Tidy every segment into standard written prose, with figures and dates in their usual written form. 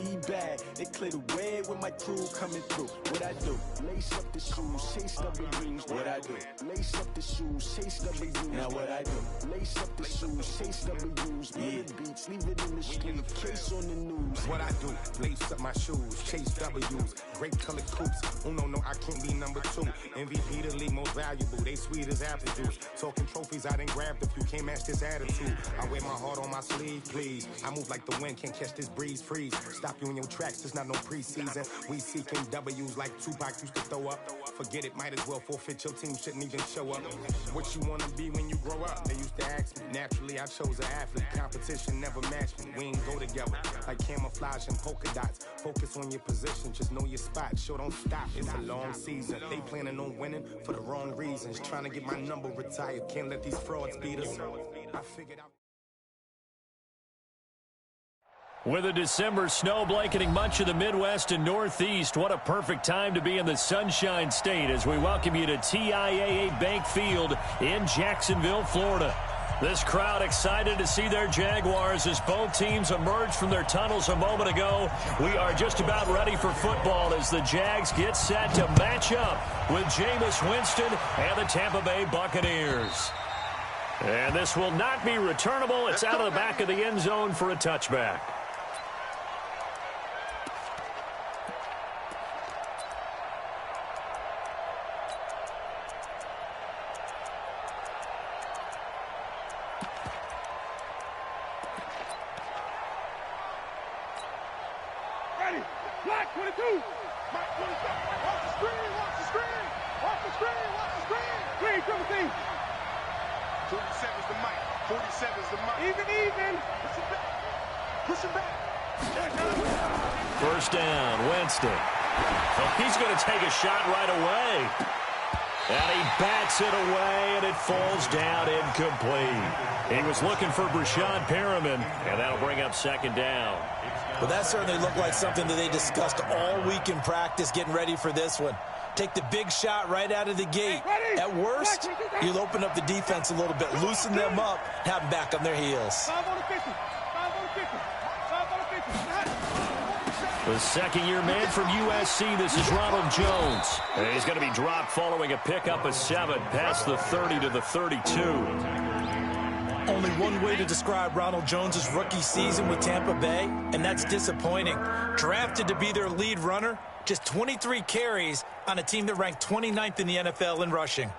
be bad. They clear the way with my crew coming through. What I do? Lace up the shoes, chase W's. What I do? Lace up the shoes, chase W's. Now what I do? Lace up the shoes, chase W's. Million beats, leave it in the street, case on the news. What I do? Lace up my shoes, chase W's. Great colored coops. Oh no, I can't be number 2. MVP the league most valuable. They sweet as apple juice. Talking trophies, I done grabbed a few. Can't match this attitude. I wear my heart on my sleeve, please. I move like the wind, can't catch this breeze. Freeze. Stop you in your tracks. There's not no preseason. We seeking W's like Tupac used to throw up. Forget it, might as well forfeit. Your team shouldn't even show up. What you wanna be when you grow up? They used to ask me. Naturally, I chose an athlete. Competition never matched me. We ain't go together like camouflage and polka dots. Focus on your position, just know your spot. Show don't stop. It's a long season. They planning on winning for the wrong reasons. Trying to get my number retired. Can't let these frauds beat us. I figured out. With a December snow blanketing much of the Midwest and Northeast, what a perfect time to be in the Sunshine State as we welcome you to TIAA Bank Field in Jacksonville, Florida. This crowd excited to see their Jaguars as both teams emerged from their tunnels a moment ago. We are just about ready for football as the Jags get set to match up with Jameis Winston and the Tampa Bay Buccaneers. And this will not be returnable. It's out of the back of the end zone for a touchback. Black 22. Mike 27. Watch the screen. Watch the screen. Watch the screen. Watch the screen. Screen, Timothy. 47's the Mike. 47's the Mike. Even. Push him back. Push him back. First down, Winston. Well, he's going to take a shot right away. And he bats it away, and it falls down incomplete. He was looking for Brashad Perriman, and that'll bring up second down. Well, that certainly looked like something that they discussed all week in practice getting ready for this one. Take the big shot right out of the gate. At worst, you'll open up the defense a little bit, loosen them up, have them back on their heels. 5 on the 50. 5 on the 50. 5 on the 50. The second-year man from USC, this is Ronald Jones. And he's going to be dropped following a pickup of 7 past the 30 to the 32. Only one way to describe Ronald Jones' rookie season with Tampa Bay, and that's disappointing. Drafted to be their lead runner, just 23 carries on a team that ranked 29th in the NFL in rushing.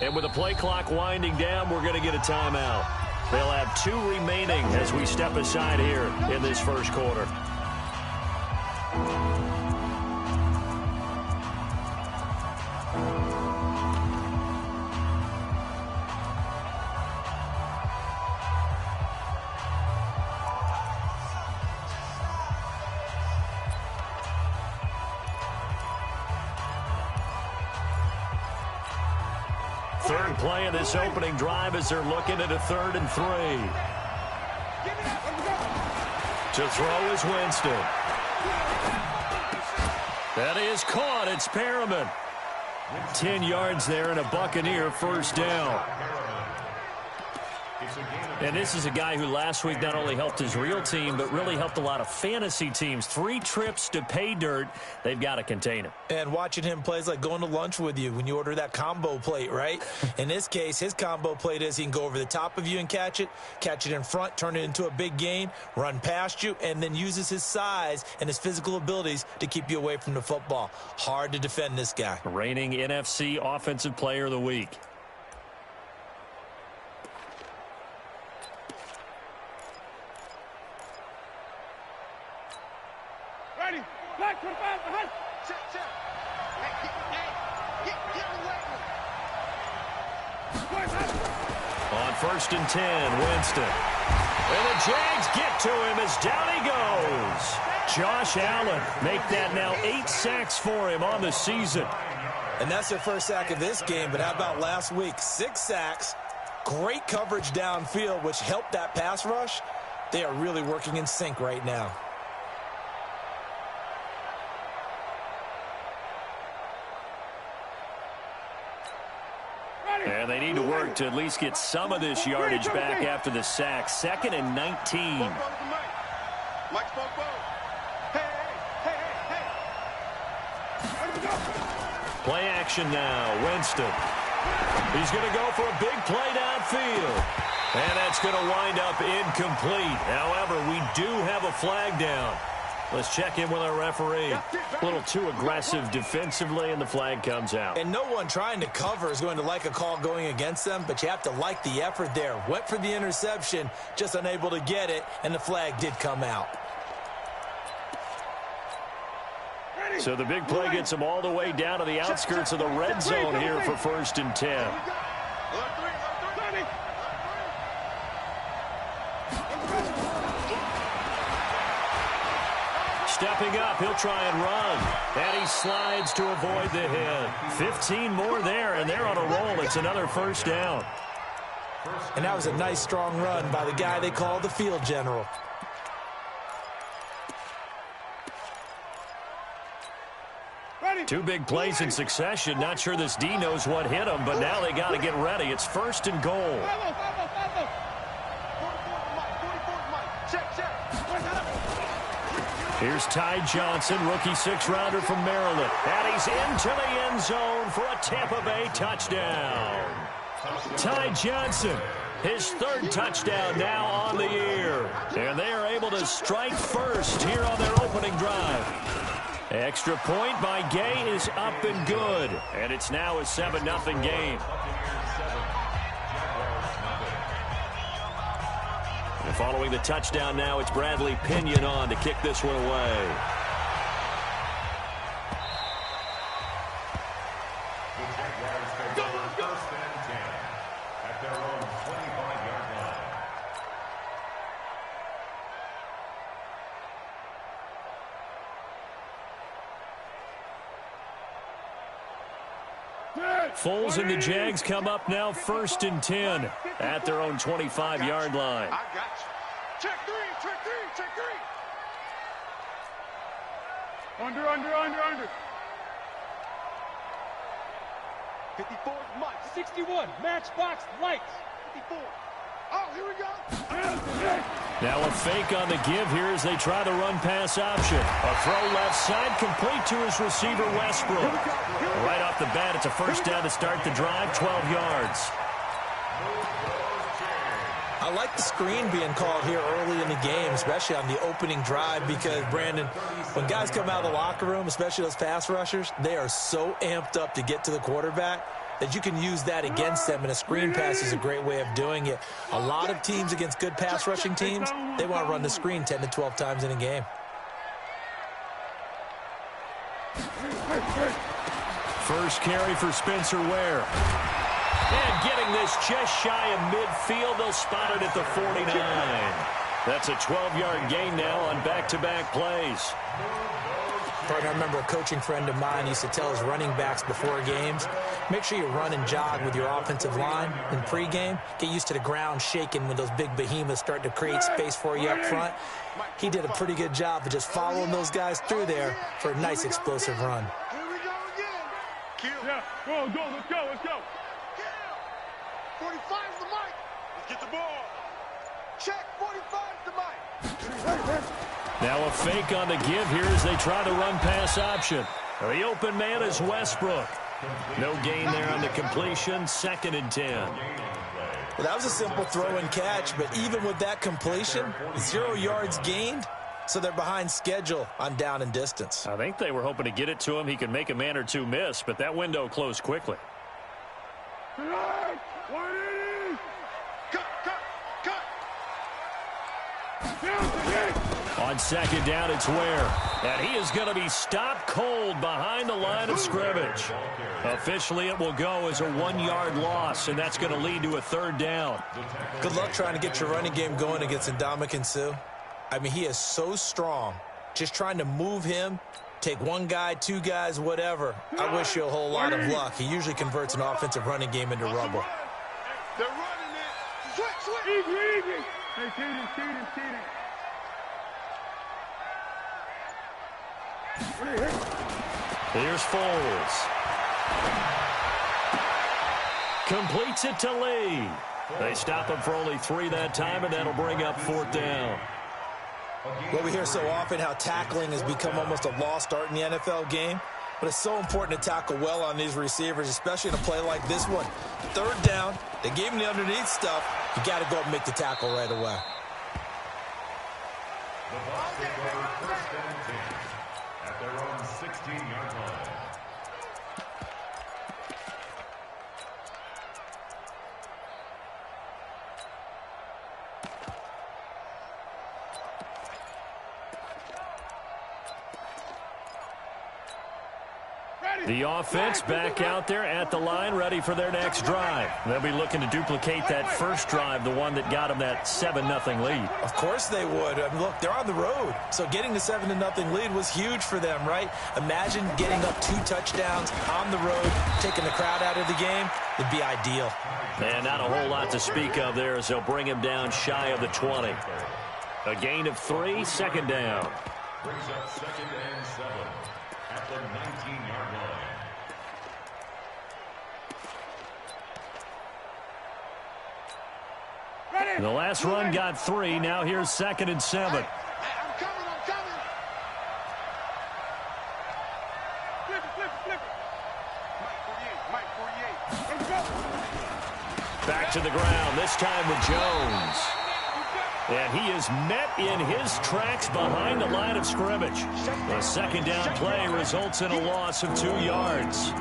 And with the play clock winding down, we're going to get a timeout. They'll have 2 remaining as we step aside here in this first quarter. Third play of this opening drive as they're looking at a 3rd and 3. To throw is Winston. That is caught. It's Perriman. 10 yards there and a Buccaneer first down. And this is a guy who last week not only helped his real team, but really helped a lot of fantasy teams. 3 trips to pay dirt. They've got to contain him. And watching him play is like going to lunch with you when you order that combo plate, right? In this case, his combo plate is he can go over the top of you and catch it in front, turn it into a big gain, run past you, and then uses his size and his physical abilities to keep you away from the football. Hard to defend this guy. Reigning NFC Offensive Player of the Week. Black 25 behind. Check. On 1st and 10, Winston. And the Jags get to him as down he goes. Josh Allen make that now 8 sacks for him on the season. And that's their first sack of this game, but how about last week? 6 sacks, great coverage downfield, which helped that pass rush. They are really working in sync right now. And they need to work to at least get some of this yardage back after the sack. 2nd and 19. Mike spoke both. Hey. Play action now. Winston. He's going to go for a big play downfield. And that's going to wind up incomplete. However, we do have a flag down. Let's check in with our referee. A little too aggressive defensively, and the flag comes out. And no one trying to cover is going to like a call going against them, but you have to like the effort there. Went for the interception, just unable to get it, and the flag did come out. So the big play gets them all the way down to the outskirts of the red zone here for 1st and 10. Stepping up, he'll try and run. And he slides to avoid the hit. 15 more there, and they're on a roll. It's another 1st down. And that was a nice, strong run by the guy they call the field general. Two big plays in succession. Not sure this D knows what hit him, but now they got to get ready. It's 1st and goal. Here's Ty Johnson, rookie 6th-rounder from Maryland. And he's into the end zone for a Tampa Bay touchdown. Ty Johnson, his 3rd touchdown now on the year. And they are able to strike first here on their opening drive. Extra point by Gay is up and good. And it's now a 7-0 game. And following the touchdown now, it's Bradley Pinion on to kick this one away. The Jaguars take over 1st and 10 at their own 25-yard line. Foles and the Jags come up now 1st and 10 at their own 25-yard line. I got you. Check three. Under. 54, Mike. 61, matchbox lights. 54. Oh, here we go. Now a fake on the give here as they try the run-pass option. A throw left side complete to his receiver, Westbrook. Right off the bat, it's a 1st down to start the drive, 12 yards. I like the screen being called here early in the game, especially on the opening drive, because, Brandon, when guys come out of the locker room, especially those pass rushers, they are so amped up to get to the quarterback that you can use that against them, and a screen pass is a great way of doing it. A lot of teams against good pass rushing teams, they want to run the screen 10 to 12 times in a game. First carry for Spencer Ware. And getting this just shy of midfield, they'll spot it at the 49. That's a 12-yard gain now on back-to-back plays. Partner, I remember a coaching friend of mine used to tell his running backs before games, make sure you run and jog with your offensive line in pregame. Get used to the ground shaking when those big behemoths start to create space for you up front. He did a pretty good job of just following those guys through there for a nice explosive run. Here we go again. Yeah, go, let's go. 45's the mic. Let's get the ball. Check, 45's the mic. Now a fake on the give here as they try the run-pass option. The open man is Westbrook. No gain there on the completion, 2nd and 10. Well, that was a simple throw and catch, but even with that completion, 0 yards gained, so they're behind schedule on down and distance. I think they were hoping to get it to him. He could make a man or two miss, but that window closed quickly. On 2nd down, it's Ware. And he is going to be stopped cold behind the line of scrimmage. Officially, it will go as a 1-yard loss, and that's going to lead to a 3rd down. Good luck trying to get your running game going against Ndamukong Suh. I mean, he is so strong. Just trying to move him, take one guy, 2 guys, whatever. I wish you a whole lot of luck. He usually converts an offensive running game into rubble. They're running it. Switch. Easy. Hey, Keaton. Here's Foles. Completes it to Lee. They stop him for only 3 that time, and that'll bring up 4th down. Well, we hear so often how tackling has become almost a lost art in the NFL game. But it's so important to tackle well on these receivers, especially in a play like this one. 3rd down, they gave him the underneath stuff. You got to go up and make the tackle right away. The Bucs take over 1st and 10 at their own 16-yard line. The offense back out there at the line, ready for their next drive. They'll be looking to duplicate that first drive, the one that got them that 7-0 lead. Of course they would. I mean, look, they're on the road. So getting the 7-0 lead was huge for them, right? Imagine getting up 2 touchdowns on the road, taking the crowd out of the game. It'd be ideal. And not a whole lot to speak of there as they'll bring him down shy of the 20. A gain of 3, 2nd down. Brings up 2nd and 7 at the 19-yard line. The last run got 3. Now here's 2nd and 7. I'm coming. Flip it. Mike 48. Let's go. Back to the ground, this time with Jones. And he is met in his tracks behind the line of scrimmage. The 2nd down play results in a loss of 2 yards.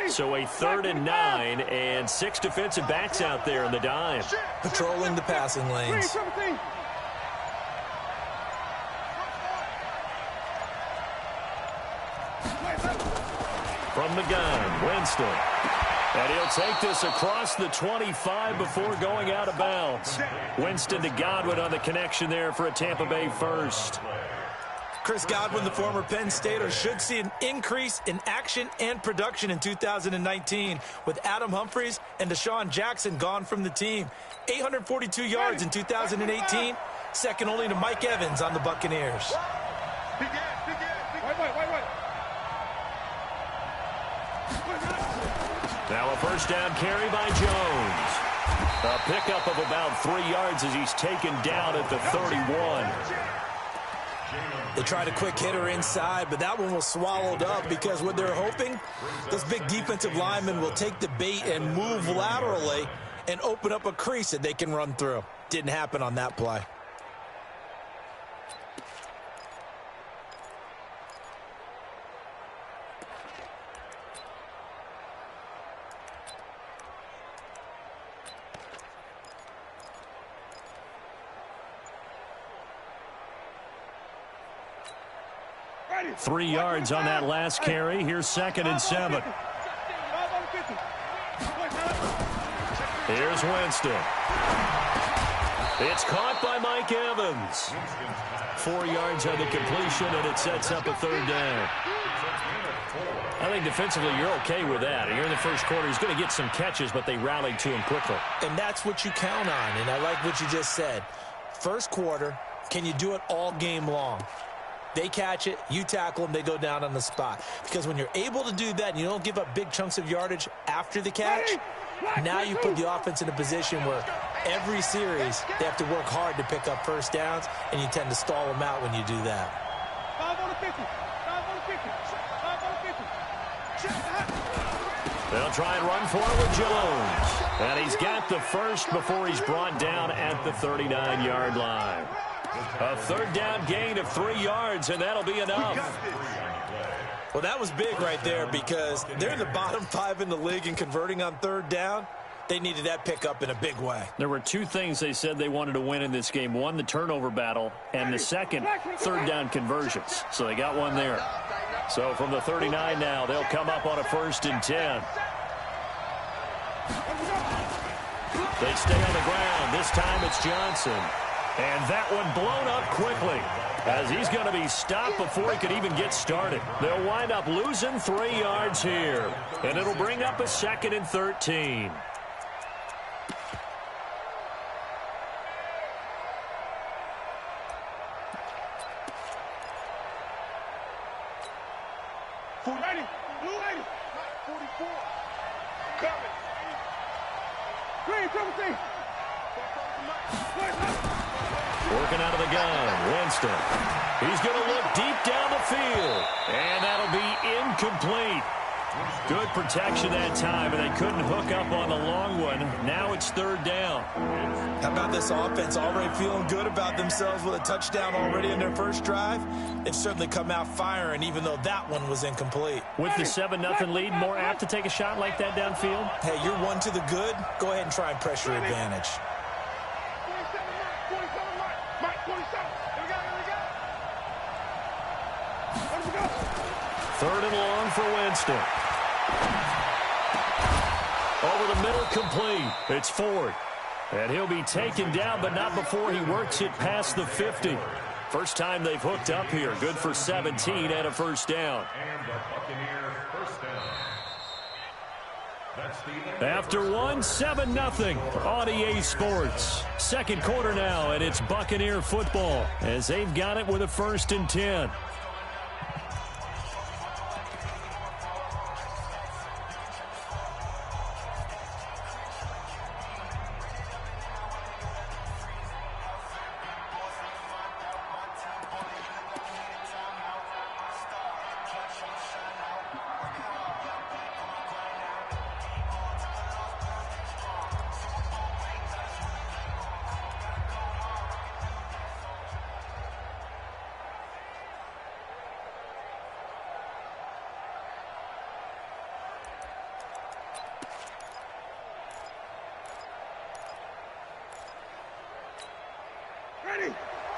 So a 3rd and 9 and 6 defensive backs out there in the dime. Patrolling the passing lanes. From the gun, Winston. And he'll take this across the 25 before going out of bounds. Winston to Godwin on the connection there for a Tampa Bay first. Chris Godwin, the former Penn Stater, should see an increase in action and production in 2019 with Adam Humphries and Deshaun Jackson gone from the team. 842 yards in 2018, second only to Mike Evans on the Buccaneers. Wait. Now a first down carry by Jones. A pickup of about 3 yards as he's taken down at the 31. They tried a quick hitter inside, but that one was swallowed up because what they're hoping, this big defensive lineman will take the bait and move laterally and open up a crease that they can run through. Didn't happen on that play. Ready. 3 yards on that last carry. Here's 2nd and 7. Here's Winston. It's caught by Mike Evans. 4 yards on the completion, and it sets up a 3rd down. I think defensively you're okay with that. Here in the first quarter, he's going to get some catches, but they rallied to him quickly. And that's what you count on, and I like what you just said. First quarter, can you do it all game long? They catch it, you tackle them, they go down on the spot. Because when you're able to do that and you don't give up big chunks of yardage after the catch, now you put the offense in a position where every series they have to work hard to pick up first downs, and you tend to stall them out when you do that. 5 on the 50. 5 on the 50. 5 on the 50. They'll try and run for it with Jones. And he's got the first before he's brought down at the 39-yard line. A 3rd down gain of 3 yards, and that'll be enough. Well, that was big right there because they're in the bottom 5 in the league in converting on 3rd down. They needed that pickup in a big way. There were 2 things they said they wanted to win in this game. One, the turnover battle, and the second, 3rd down conversions. So they got one there. So from the 39 now, they'll come up on a 1st and 10. They stay on the ground. This time it's Johnson. And that one blown up quickly, as he's going to be stopped before he could even get started. They'll wind up losing 3 yards here, and it'll bring up a 2nd and 13. Blue 80, 44, coming. Green 17. Working out of the gun, Winston. He's going to look deep down the field, and that'll be incomplete. Good protection that time, and they couldn't hook up on the long one. Now it's 3rd down. How about this offense already feeling good about themselves with a touchdown already in their first drive? They've certainly come out firing, even though that one was incomplete. With the 7-0 lead, more apt to take a shot like that downfield? Hey, you're one to the good. Go ahead and try and press your advantage. 3rd and long for Winston. Over the middle, complete. It's Ford. And he'll be taken down, but not before he works it past the 50. First time they've hooked up here. Good for 17 and a 1st down. And the Buccaneers first down. That's the After 7-0 on EA Sports. 2nd quarter now, and it's Buccaneer football as they've got it with a 1st and 10.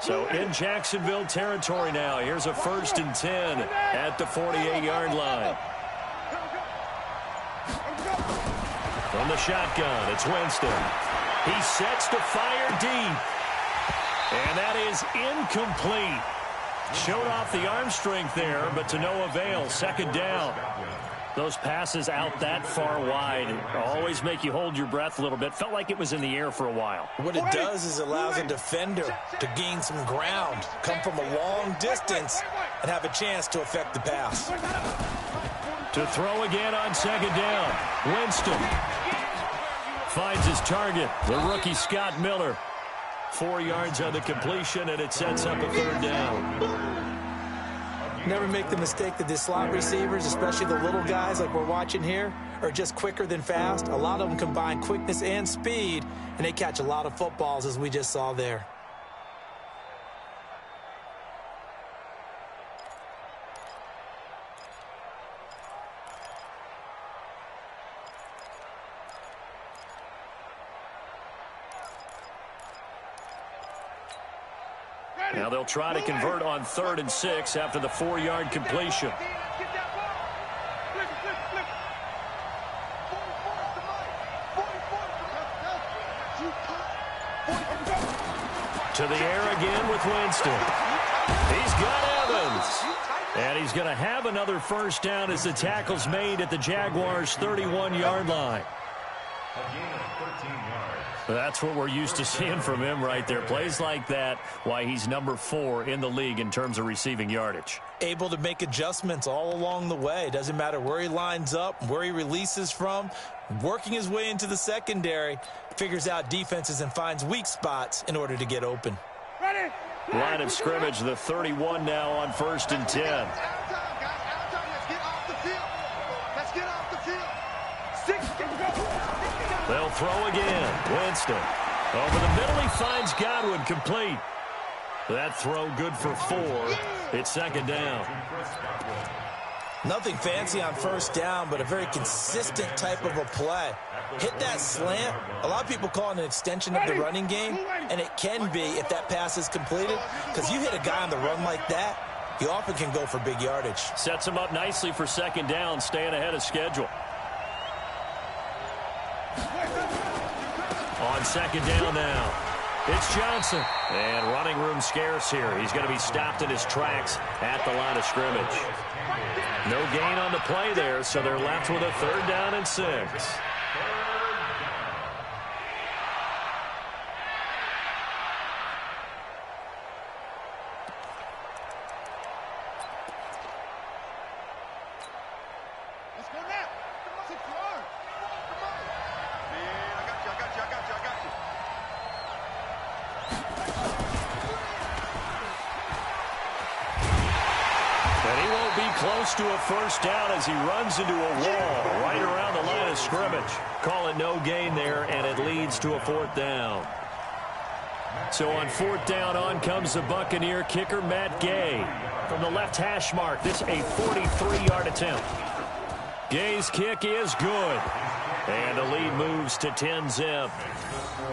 So in Jacksonville territory now. Here's a 1st and 10 at the 48-yard line. From the shotgun, it's Winston. He sets to fire deep. And that is incomplete. Showed off the arm strength there, but to no avail. 2nd down. Those passes out that far wide always make you hold your breath a little bit. Felt like it was in the air for a while. What it does is allows a defender to gain some ground, come from a long distance, and have a chance to affect the pass. To throw again on 2nd down. Winston finds his target, the rookie Scott Miller. 4 yards on the completion, and it sets up a 3rd down. Never make the mistake that the slot receivers, especially the little guys like we're watching here, are just quicker than fast. A lot of them combine quickness and speed, and they catch a lot of footballs, as we just saw there. Now they'll try to convert on 3rd and 6 after the 4-yard completion. To the air again with Winston. He's got Evans. And he's going to have another 1st down as the tackle's made at the Jaguars' 31-yard line. That's what we're used to seeing from him right there. Plays like that, why he's number 4 in the league in terms of receiving yardage. Able to make adjustments all along the way. Doesn't matter where he lines up, where he releases from. Working his way into the secondary, figures out defenses and finds weak spots in order to get open. Line of scrimmage, the 31 now on 1st and 10. They'll throw again. Winston. Over the middle, he finds Godwin, complete. That throw good for 4. It's 2nd down. Nothing fancy on 1st down, but a very consistent type of a play. Hit that slant. A lot of people call it an extension of the running game, and it can be if that pass is completed, because you hit a guy on the run like that, he often can go for big yardage. Sets him up nicely for 2nd down, staying ahead of schedule. On second down now, it's Johnson. And running room scarce here. He's going to be stopped in his tracks at the line of scrimmage. No gain on the play there, so they're left with a 3rd down and 6. Close to a 1st down as he runs into a wall right around the line of scrimmage. Call it no gain there, and it leads to a 4th down. So on 4th down, on comes the Buccaneer kicker, Matt Gay. From the left hash mark, this a 43-yard attempt. Gay's kick is good. And the lead moves to 10-zip.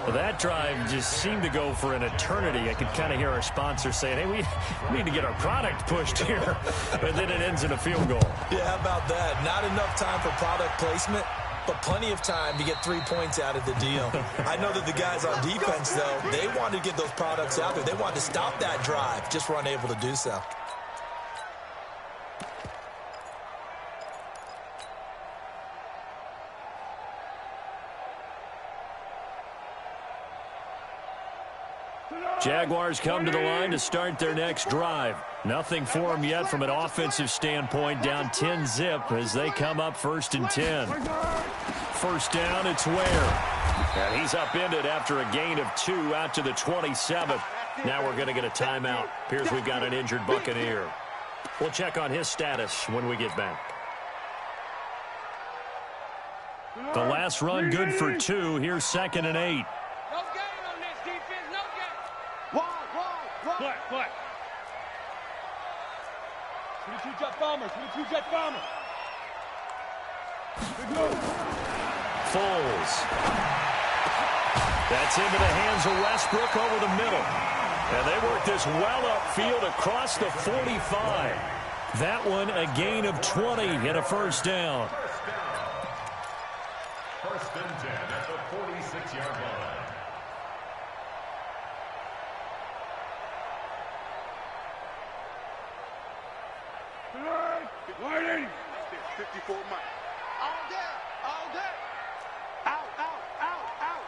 Well, that drive just seemed to go for an eternity. I could kind of hear our sponsor saying, hey, we need to get our product pushed here. But then it ends in a field goal. Yeah, how about that? Not enough time for product placement, but plenty of time to get 3 points out of the deal. I know that the guys on defense, though, they wanted to get those products out there. They wanted to stop that drive, just were unable to do so. Jaguars come to the line to start their next drive. Nothing for them yet from an offensive standpoint, down 10-zip as they come up 1st and 10. 1st down, it's Ware. And he's upended after a gain of 2 out to the 27th. Now we're going to get a timeout. Appears we've got an injured Buccaneer. We'll check on his status when we get back. The last run good for 2. Here's 2nd and 8. What? 22 jet bomber, 22 jet bomber. Foles. That's into the hands of Westbrook over the middle. And they work this well upfield across the 45. That one a gain of 20 and a 1st down. 1st and 10 at the 46-yard line. Waiting. 54 miles. All day. Out.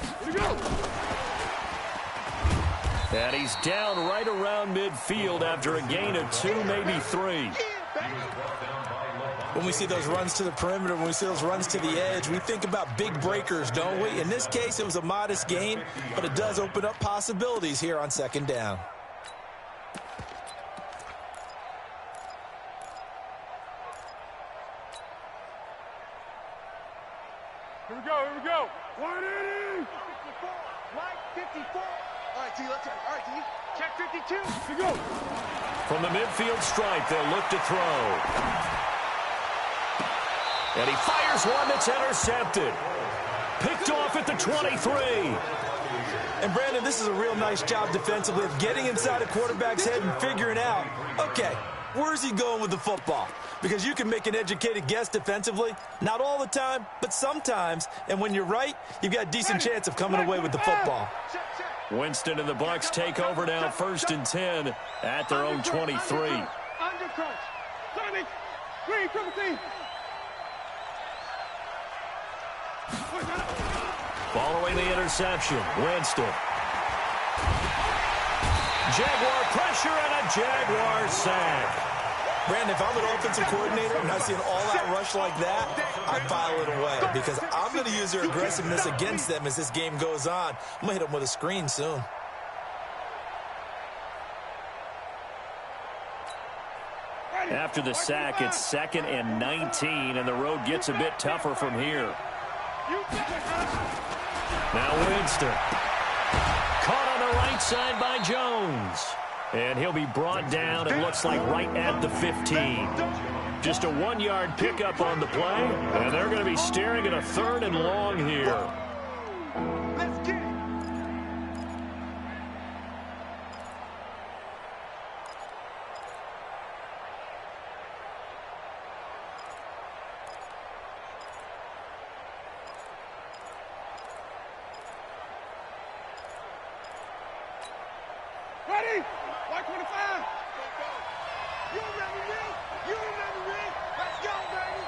Here we go. And he's down right around midfield after a gain of 2, maybe 3. When we see those runs to the perimeter, when we see those runs to the edge, we think about big breakers, don't we? In this case, it was a modest gain, but it does open up possibilities here on 2nd down. Here we go. 180. 54. Mike, 54. All right, T, let's go. All right, T. Check 52. Here we go. From the midfield stripe, they'll look to throw. And he fires one that's intercepted. Picked off at the 23. And, Brandon, this is a real nice job defensively of getting inside a quarterback's head and figuring out, okay, where's he going with the football? Because you can make an educated guess defensively. Not all the time, but sometimes. And when you're right, you've got a decent chance of coming away with the football. Winston and the Bucs take over now 1st and 10 at their own 23. Under crunch. Sonic. Green, triple team. Following the interception, Winston. Jaguar pressure and a Jaguar sack. Brandon, if I'm an offensive coordinator and I see an all-out rush like that, I file it away because I'm going to use their aggressiveness against them as this game goes on. I'm going to hit them with a screen soon. After the sack, it's 2nd and 19, and the road gets a bit tougher from here. Now Winston. Caught on the right side by Jones. And he'll be brought down, it looks like right at the 15. Just a 1-yard pickup on the play, and they're going to be staring at a 3rd and long here. Let's get it. 25. You remember me? You remember me? Let's go, baby.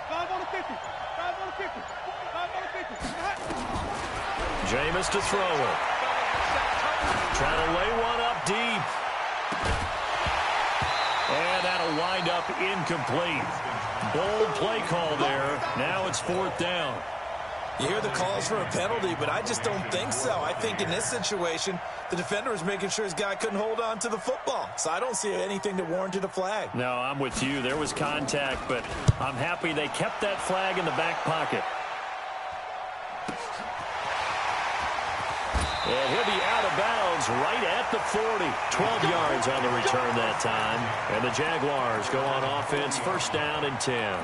Five on the 50. 5 on the 50. 5 on the 50. Jameis to throw it. Trying to lay one up deep. And that'll wind up incomplete. Bold play call there. Now it's 4th down. You hear the calls for a penalty, but I just don't think so. I think in this situation, the defender was making sure his guy couldn't hold on to the football. So I don't see anything that warranted a flag. No, I'm with you. There was contact, but I'm happy they kept that flag in the back pocket. And he'll be out of bounds right at the 40. 12 yards on the return that time. And the Jaguars go on offense, 1st down and 10.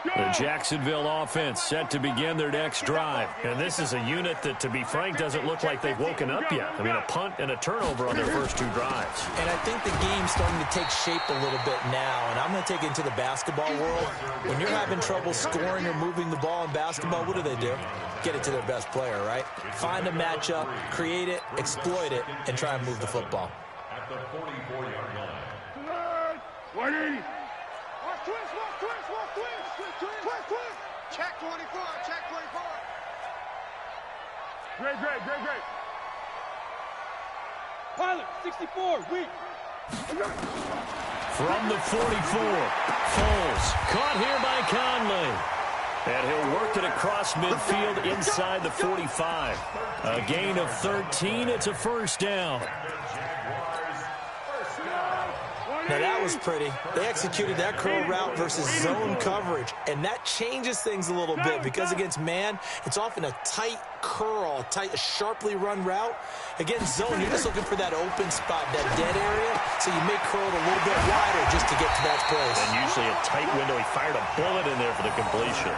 The Jacksonville offense set to begin their next drive. And this is a unit that, to be frank, doesn't look like they've woken up yet. I mean, a punt and a turnover on their first 2 drives. And I think the game's starting to take shape a little bit now. And I'm going to take it into the basketball world. When you're having trouble scoring or moving the ball in basketball, what do? Get it to their best player, right? Find a matchup, create it, exploit it, and try and move the football. At the 44-yard line. 180. Watch twist, watch twist, watch twist. Twist, twist. Check 24, check 24. Great. Pilot, 64, weak. From the 44, Foles caught here by Conley. And he'll work it across midfield inside the 45. A gain of 13. It's a 1st down. Now, that was pretty. They executed that curl route versus zone coverage, and that changes things a little bit because against man, it's often a tight curl, a sharply run route. Against zone, you're just looking for that open spot, that dead area, so you may curl it a little bit wider just to get to that place. And usually a tight window. He fired a bullet in there for the completion.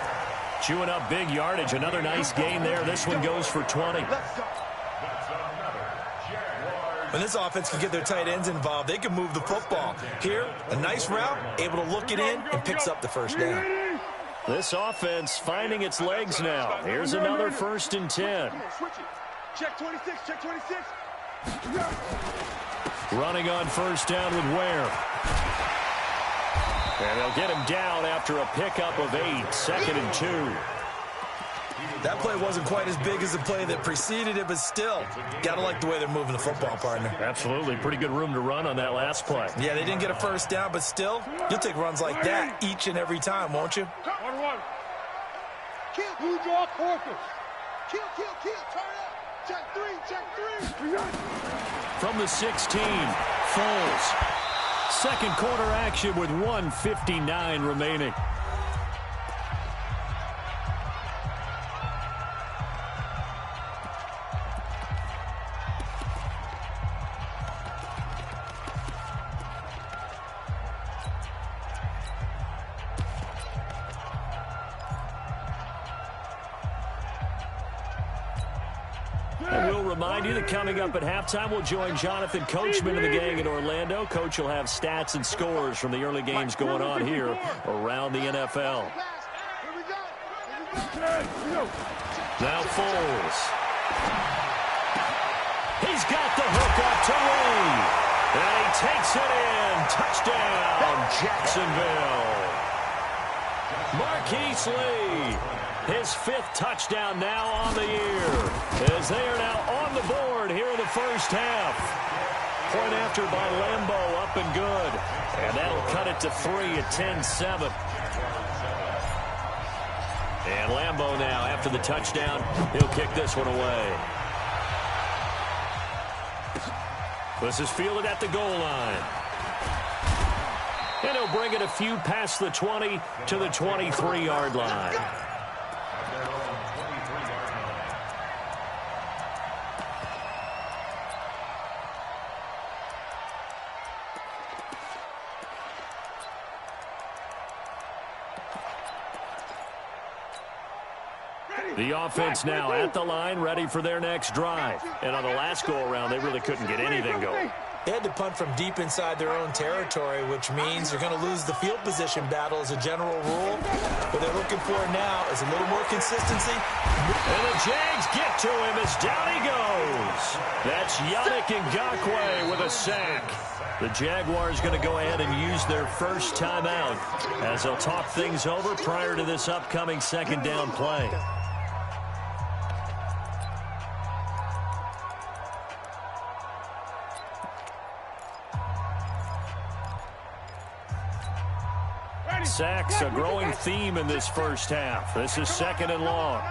Chewing up big yardage. Another nice gain there. This one goes for 20. When this offense can get their tight ends involved, they can move the football. Here, a nice route, able to look it in, and picks up the 1st down. This offense finding its legs now. Here's another 1st and 10. Check 26, check 26. Running on 1st down with Ware. And they'll get him down after a pickup of 8. 2nd and 2. That play wasn't quite as big as the play that preceded it, but still, got to like the way they're moving the football, partner. Absolutely. Pretty good room to run on that last play. Yeah, they didn't get a 1st down, but still, you'll take runs like that each and every time, won't you? 1-1. Kill. Who draw Corpus? Kill. Turn up. Check 3. From the 16, Foles. 2nd quarter action with 1:59 remaining. And we'll remind you that coming up at halftime, we'll join Jonathan Coachman and the gang in Orlando. Coach will have stats and scores from the early games going on here around the NFL. Now Foles. He's got the hook up to Lee. And he takes it in. Touchdown, Jacksonville. Marquise Lee. His 5th touchdown now on the year, as they are now on the board here in the 1st half. Point after by Lambeau, up and good. And that'll cut it to 3 at 10-7. And Lambeau now, after the touchdown, he'll kick this one away. This is fielded at the goal line. And he'll bring it a few past the 20 to the 23-yard line. The offense now at the line, ready for their next drive. And on the last go-around, they really couldn't get anything going. They had to punt from deep inside their own territory, which means you're going to lose the field position battle as a general rule. What they're looking for now is a little more consistency. And the Jags get to him as down he goes. That's Yannick Ngakoue with a sack. The Jaguars going to go ahead and use their first timeout as they'll talk things over prior to this upcoming second down play. Sacks, a growing theme in this first half. This is second and long.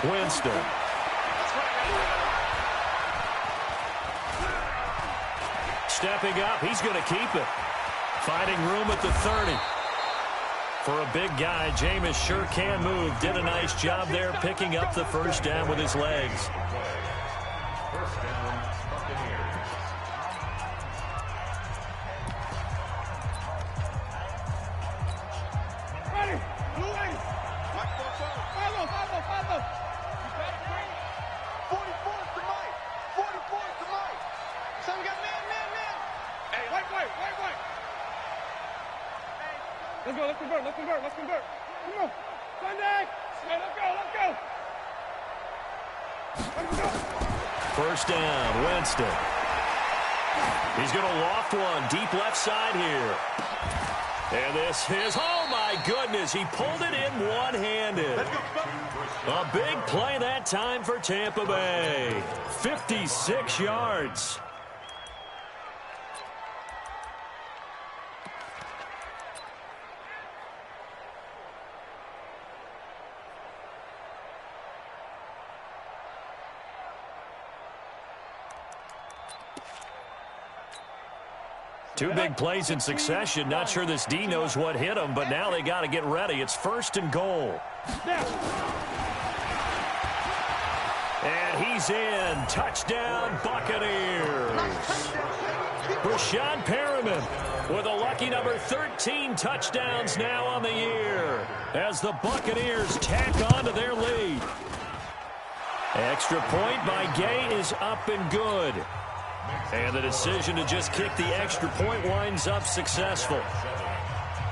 Winston. Stepping up, he's going to keep it. Finding room at the 30. For a big guy, Jameis sure can move. Did a nice job there picking up the first down with his legs. First down, Buccaneers. Ready. Blue lane. Follow. You got it, Green. 44 is the Mike. 44 is the Mike. So we got man. Hey, white. Let's convert. Come on. Sunday. Hey, let's go. First down, Winston. He's going to loft one deep left side here. And this is, oh my goodness, he pulled it in one-handed. A big play that time for Tampa Bay. 56 yards. Two big plays in succession. Not sure this D knows what hit him, but now they got to get ready. It's first and goal. And he's in. Touchdown, Buccaneers. Rashad Perriman with a lucky number 13 touchdowns now on the year as the Buccaneers tack on to their lead. Extra point by Gay is up and good. And the decision to just kick the extra point winds up successful.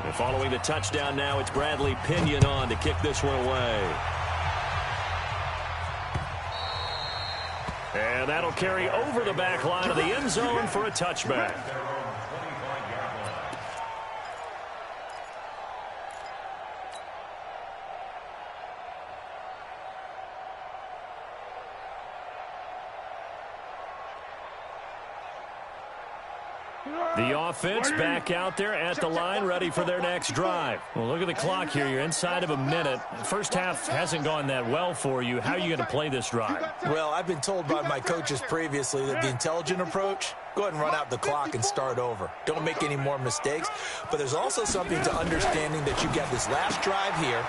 And following the touchdown now, it's Bradley Pinion on to kick this one away. And that'll carry over the back line of the end zone for a touchback. The offense back out there at the line, ready for their next drive. Well, look at the clock here. You're inside of a minute. First half hasn't gone that well for you. How are you going to play this drive? Well, I've been told by my coaches previously that the intelligent approach, go ahead and run out the clock and start over. Don't make any more mistakes. But there's also something to understanding that you get this last drive here.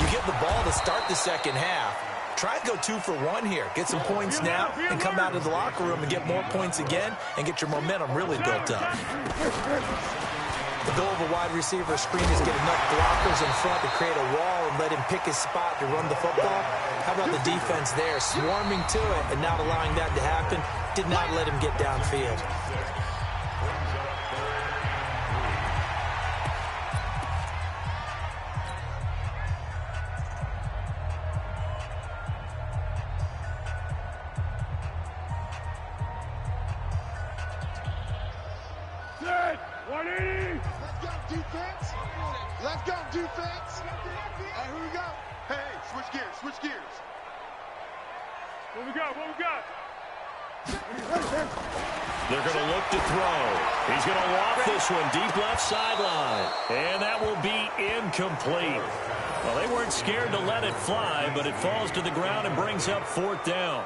You get the ball to start the second half. Try to go 2 for 1 here. Get some points now and come out of the locker room and get more points again and get your momentum really built up. The goal of a wide receiver screen is get enough blockers in front to create a wall and let him pick his spot to run the football. How about the defense there, swarming to it and not allowing that to happen? Did not let him get downfield. Let's go, defense. Here we go. Hey, switch gears. What we got? They're going to look to throw. He's going to loft this one deep left sideline. And that will be incomplete. Well, they weren't scared to let it fly, but it falls to the ground and brings up fourth down.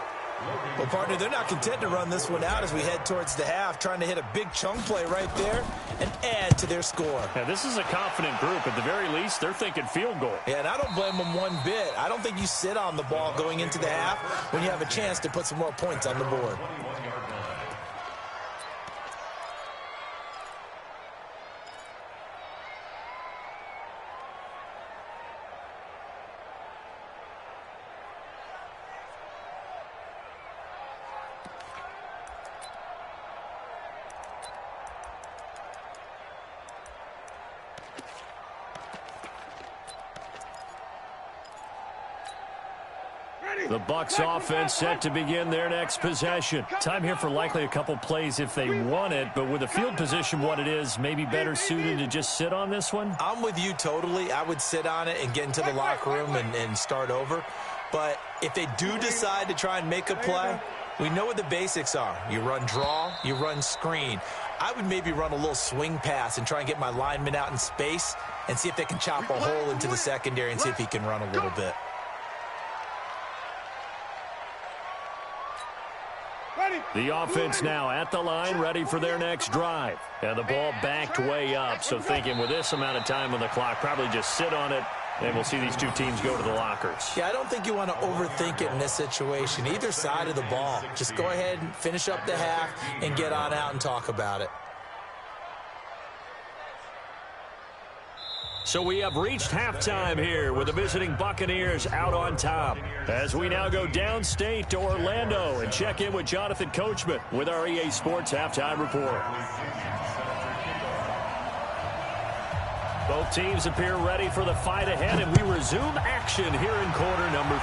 Well, partner, they're not content to run this one out as we head towards the half, trying to hit a big chunk play right there and add to their score. Yeah, this is a confident group. At the very least, they're thinking field goal. Yeah, and I don't blame them one bit. I don't think you sit on the ball going into the half when you have a chance to put some more points on the board. The Bucs offense set to begin their next possession. Time here for likely a couple plays if they want it, but with the field position what it is, maybe better suited to just sit on this one? I'm with you totally. I would sit on it and get into the locker room and start over. But if they do decide to try and make a play, we know what the basics are. You run draw, you run screen. I would maybe run a little swing pass and try and get my lineman out in space and see if they can chop a hole into the secondary and see if he can run a little bit. The offense now at the line, ready for their next drive. And the ball backed way up, so thinking with this amount of time on the clock, probably just sit on it, and we'll see these two teams go to the lockers. Yeah, I don't think you want to overthink it in this situation. Either side of the ball. Just go ahead and finish up the half and get on out and talk about it. So we have reached halftime here with the visiting Buccaneers out on top. As we now go downstate to Orlando and check in with Jonathan Coachman with our EA Sports Halftime Report. Both teams appear ready for the fight ahead, and we resume action here in quarter number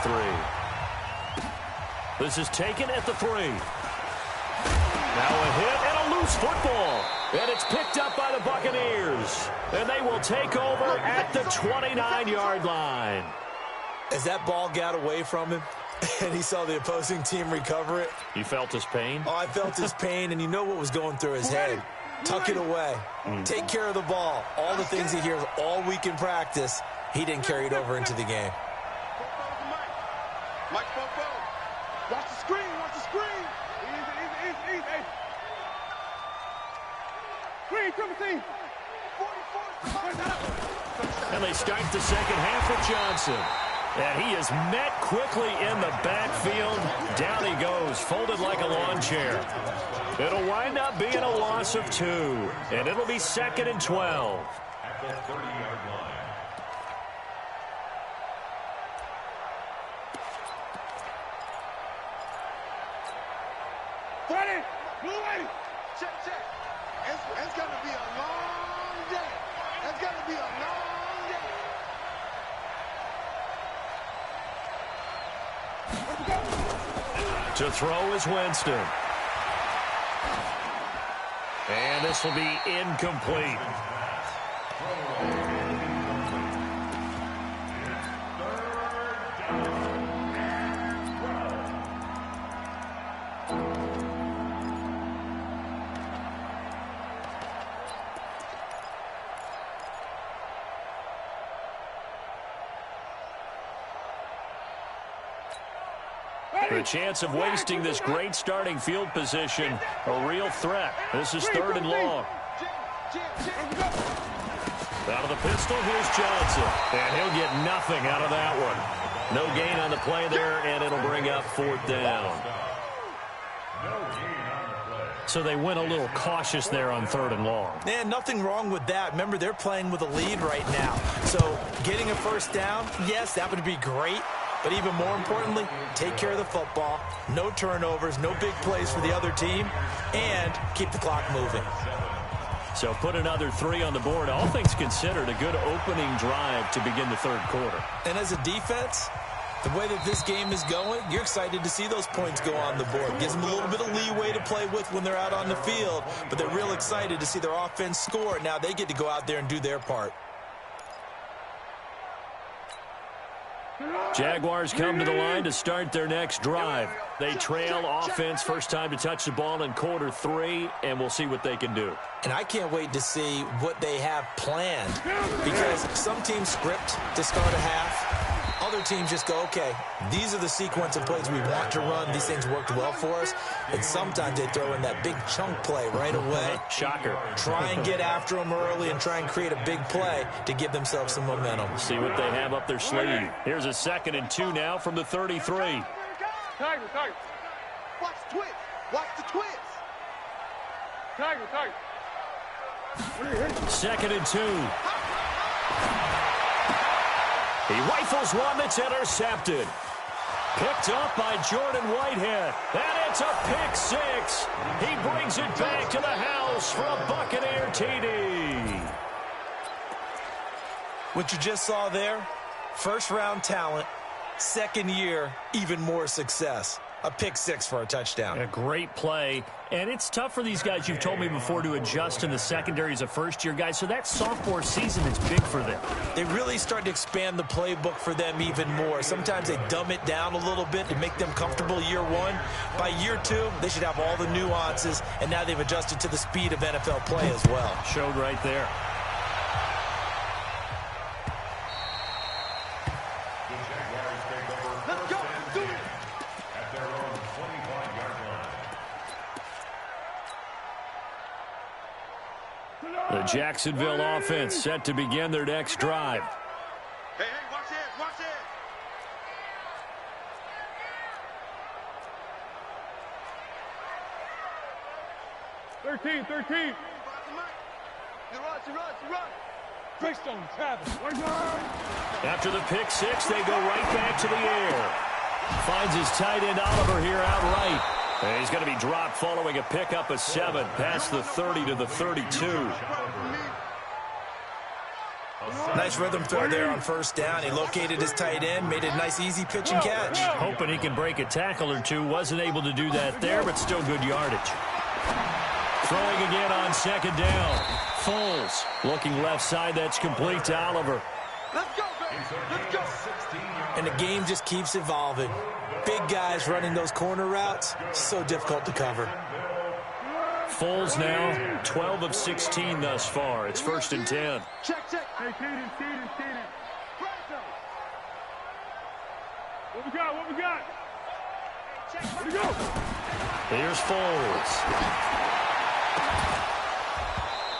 3. This is taken at the 3. Now a hit and a loose football. And it's picked up by the Buccaneers. And they will take over at the 29-yard line. As that ball got away from him and he saw the opposing team recover it. You felt his pain? Oh, I felt his pain, and you know what was going through his head. Tuck it away. Take care of the ball. All the things he hears all week in practice, he didn't carry it over into the game. Mike, watch the screen, watch the screen. Easy. Screen, Timothy. 44. And they start the second half with Johnson. And he is met quickly in the backfield. Down he goes, folded like a lawn chair. It'll wind up being a loss of 2. And it'll be 2nd and 12. At the 30-yard line. Check. It's going to be a long day. It's going to be a long day. To throw is Winston. And this will be incomplete. The chance of wasting this great starting field position, a real threat. This is 3rd and long. Out of the pistol, here's Johnson. And he'll get nothing out of that one. No gain on the play there, and it'll bring up 4th down. So they went a little cautious there on 3rd and long. Man, nothing wrong with that. Remember, they're playing with a lead right now. So getting a first down, yes, that would be great. But even more importantly, take care of the football, no turnovers, no big plays for the other team, and keep the clock moving. So put another 3 on the board. All things considered, a good opening drive to begin the 3rd quarter. And as a defense, the way that this game is going, you're excited to see those points go on the board. Gives them a little bit of leeway to play with when they're out on the field, but they're real excited to see their offense score. Now they get to go out there and do their part. Jaguars come to the line to start their next drive. They trail offense, first time to touch the ball in quarter 3, and we'll see what they can do. And I can't wait to see what they have planned, because some teams script to start a half. Other teams just go, okay, these are the sequence of plays we want to run. These things worked well for us. And sometimes they throw in that big chunk play right away. Shocker. Try and get after them early and try and create a big play to give themselves some momentum. See what they have up their sleeve. Here's a 2nd and 2 now from the 33. Tiger. Watch the twist. Watch the twist. Tiger. 2nd and 2. He rifles one that's intercepted. Picked up by Jordan Whitehead. And it's a pick 6. He brings it back to the house for a Buccaneer TD. What you just saw there, first-round talent, Second year, even more success. A pick six for a touchdown. A great play. And it's tough for these guys, you've told me before, to adjust in the secondary as a first-year guy. So that sophomore season is big for them. They really start to expand the playbook for them even more. Sometimes they dumb it down a little bit to make them comfortable year one. By year two, they should have all the nuances, and now they've adjusted to the speed of NFL play as well. Showed right there. The Jacksonville offense set to begin their next drive. Hey, watch it, watch it. 13. You run. Breakstone, Travis. After the pick six, they go right back to the air. Finds his tight end Oliver here outright. And he's going to be dropped following a pickup of 7 past the 30 to the 32. Nice rhythm throw there on first down. He located his tight end, made it a nice, easy pitch and catch. Hoping he can break a tackle or two. Wasn't able to do that there, but still good yardage. Throwing again on second down. Foles looking left side. That's complete to Oliver. Let's go, baby. Let's go. And the game just keeps evolving. Big guys running those corner routes, so difficult to cover. Foles now 12 of 16 thus far. It's 1st and 10. Check. Hey, Kaden. What we got? Where we go? Here's Foles.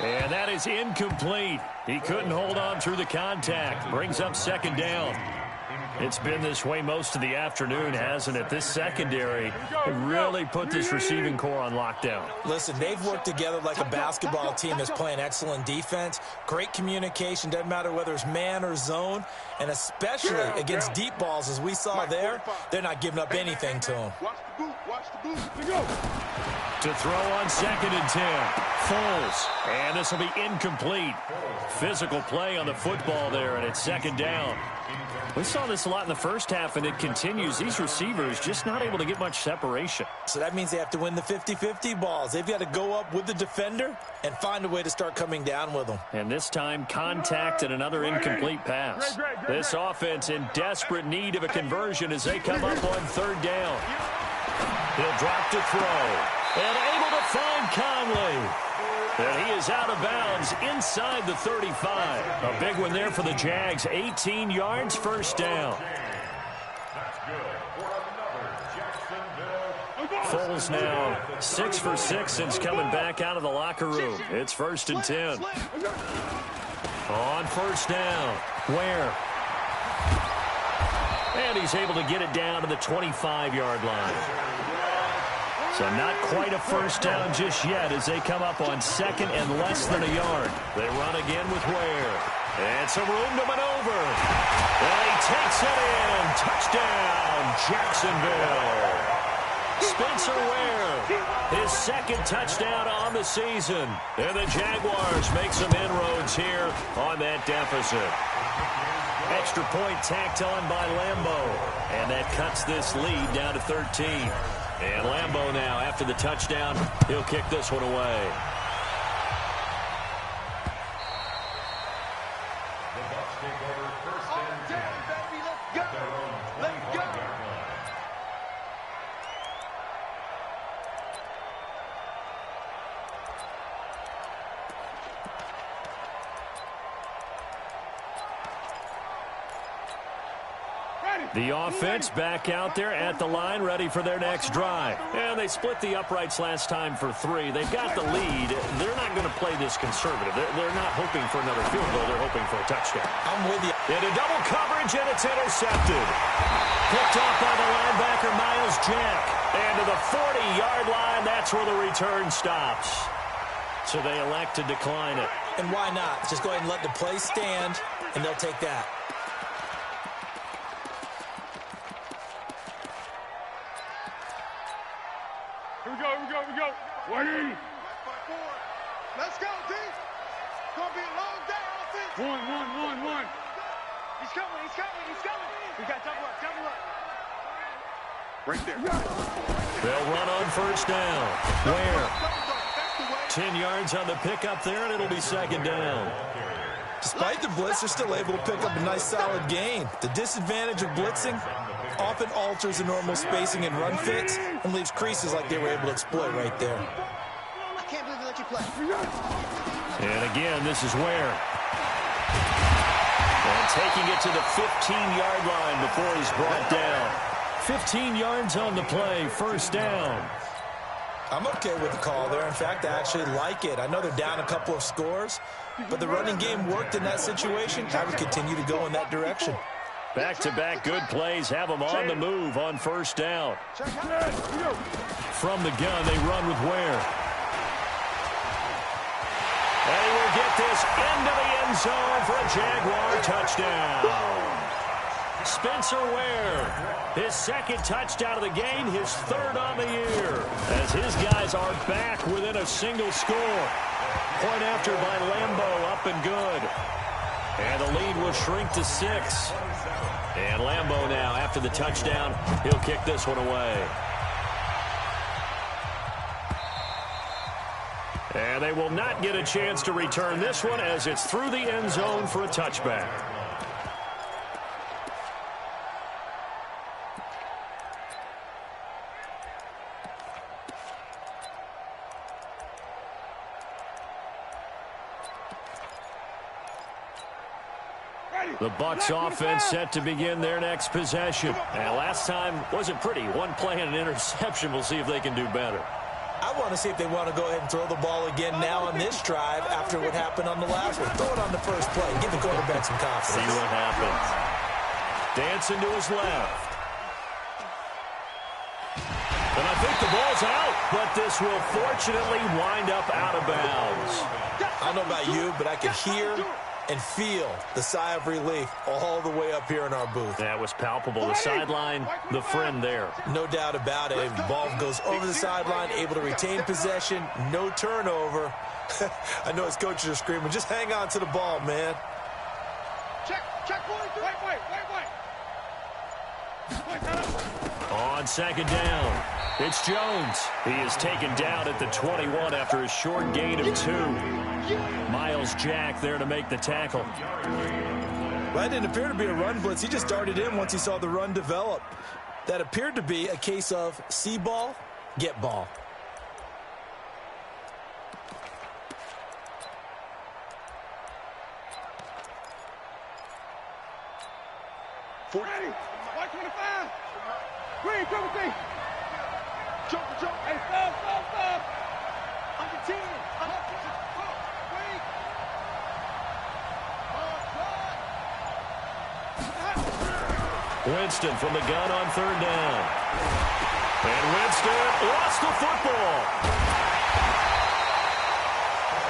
And that is incomplete. He couldn't hold on through the contact. Brings up second down. It's been this way most of the afternoon, hasn't it? This secondary really put this receiving core on lockdown. Listen, they've worked together like a basketball team that's playing excellent defense. Great communication, doesn't matter whether it's man or zone. And especially against deep balls, as we saw there, they're not giving up anything to them. Watch the boot. Here we go. To throw on 2nd and 10. Foles. And this will be incomplete. Physical play on the football there, and it's 2nd down. We saw this a lot in the first half, and it continues. These receivers just not able to get much separation. So that means they have to win the 50-50 balls. They've got to go up with the defender and find a way to start coming down with them. And this time, contact and another incomplete pass. This offense in desperate need of a conversion as they come up on 3rd down. He'll drop to throw. And able to find Conley. And he is out of bounds inside the 35. A big one there for the Jags. 18 yards, 1st down. Foles now 6 for 6 since coming back out of the locker room. It's 1st and 10. On 1st down. Where? And he's able to get it down to the 25-yard line. So not quite a 1st down just yet as they come up on 2nd and less than a yard. They run again with Ware. And some room to maneuver. And he takes it in. Touchdown, Jacksonville. Spencer Ware, his 2nd touchdown on the season. And the Jaguars make some inroads here on that deficit. Extra point tacked on by Lambeau. And that cuts this lead down to 13. And Lambeau now, after the touchdown, he'll kick this one away. The Bucs take over 1st and 10. Baby, let's go. At their own 25-yard line. The offense back out there at the line, ready for their next drive. And they split the uprights last time for 3. They've got the lead. They're not going to play this conservative. They're not hoping for another field goal. They're hoping for a touchdown. I'm with you. Into double coverage, and it's intercepted. Picked off by the linebacker, Miles Jack. And to the 40-yard line, that's where the return stops. So they elect to decline it. And why not? Just go ahead and let the play stand, and they'll take that. Here we go. 180. Let's go, D. It's going to be a long day, offense. One. He's coming, he's coming, he's coming. We got double up, double up. Right there. They'll run on first down. Where? 10 yards on the pickup there, and it'll be second down. Despite the blitz, they're still able to pick up a nice solid gain. The disadvantage of blitzing often alters the normal spacing and run fits and leaves creases like they were able to exploit right there. I can't believe they let you play. And again, this is Ware. And taking it to the 15-yard line before he's brought down. 15 yards on the play, first down. I'm okay with the call there. In fact, I actually like it. I know they're down a couple of scores, but the running game worked in that situation. I would continue to go in that direction. Back-to-back good plays have them on the move on first down. From the gun, they run with Ware. And he will get this into the end zone for a Jaguar touchdown. Spencer Ware, his second touchdown of the game, his third on the year, as his guys are back within a single score. Point after by Lambeau, up and good. And the lead will shrink to 6. And Lambeau now, after the touchdown, he'll kick this one away. And they will not get a chance to return this one as it's through the end zone for a touchback. The Bucs offense set to begin their next possession. And last time wasn't pretty. One play and an interception. We'll see if they can do better. I want to see if they want to go ahead and throw the ball again now on this drive after what happened on the last one. Throw it on the first play. Give the quarterback some confidence. See what happens. Dancing to his left. And I think the ball's out, but this will fortunately wind up out of bounds. I don't know about you, but I can hear and feel the sigh of relief all the way up here in our booth. That was palpable. The sideline, the friend there. No doubt about it. The ball goes over the sideline, able to retain possession, no turnover. I know his coaches are screaming, just hang on to the ball, man. Check, wait. On second down, it's Jones. He is taken down at the 21 after a short gain of 2. Miles Jack there to make the tackle. Well, that didn't appear to be a run blitz. He just darted in once he saw the run develop. That appeared to be a case of see ball, get ball. Ready. 125. Green, come with me. Jump. Hey, stop. Under 10. Winston from the gun on third down. And Winston lost the football.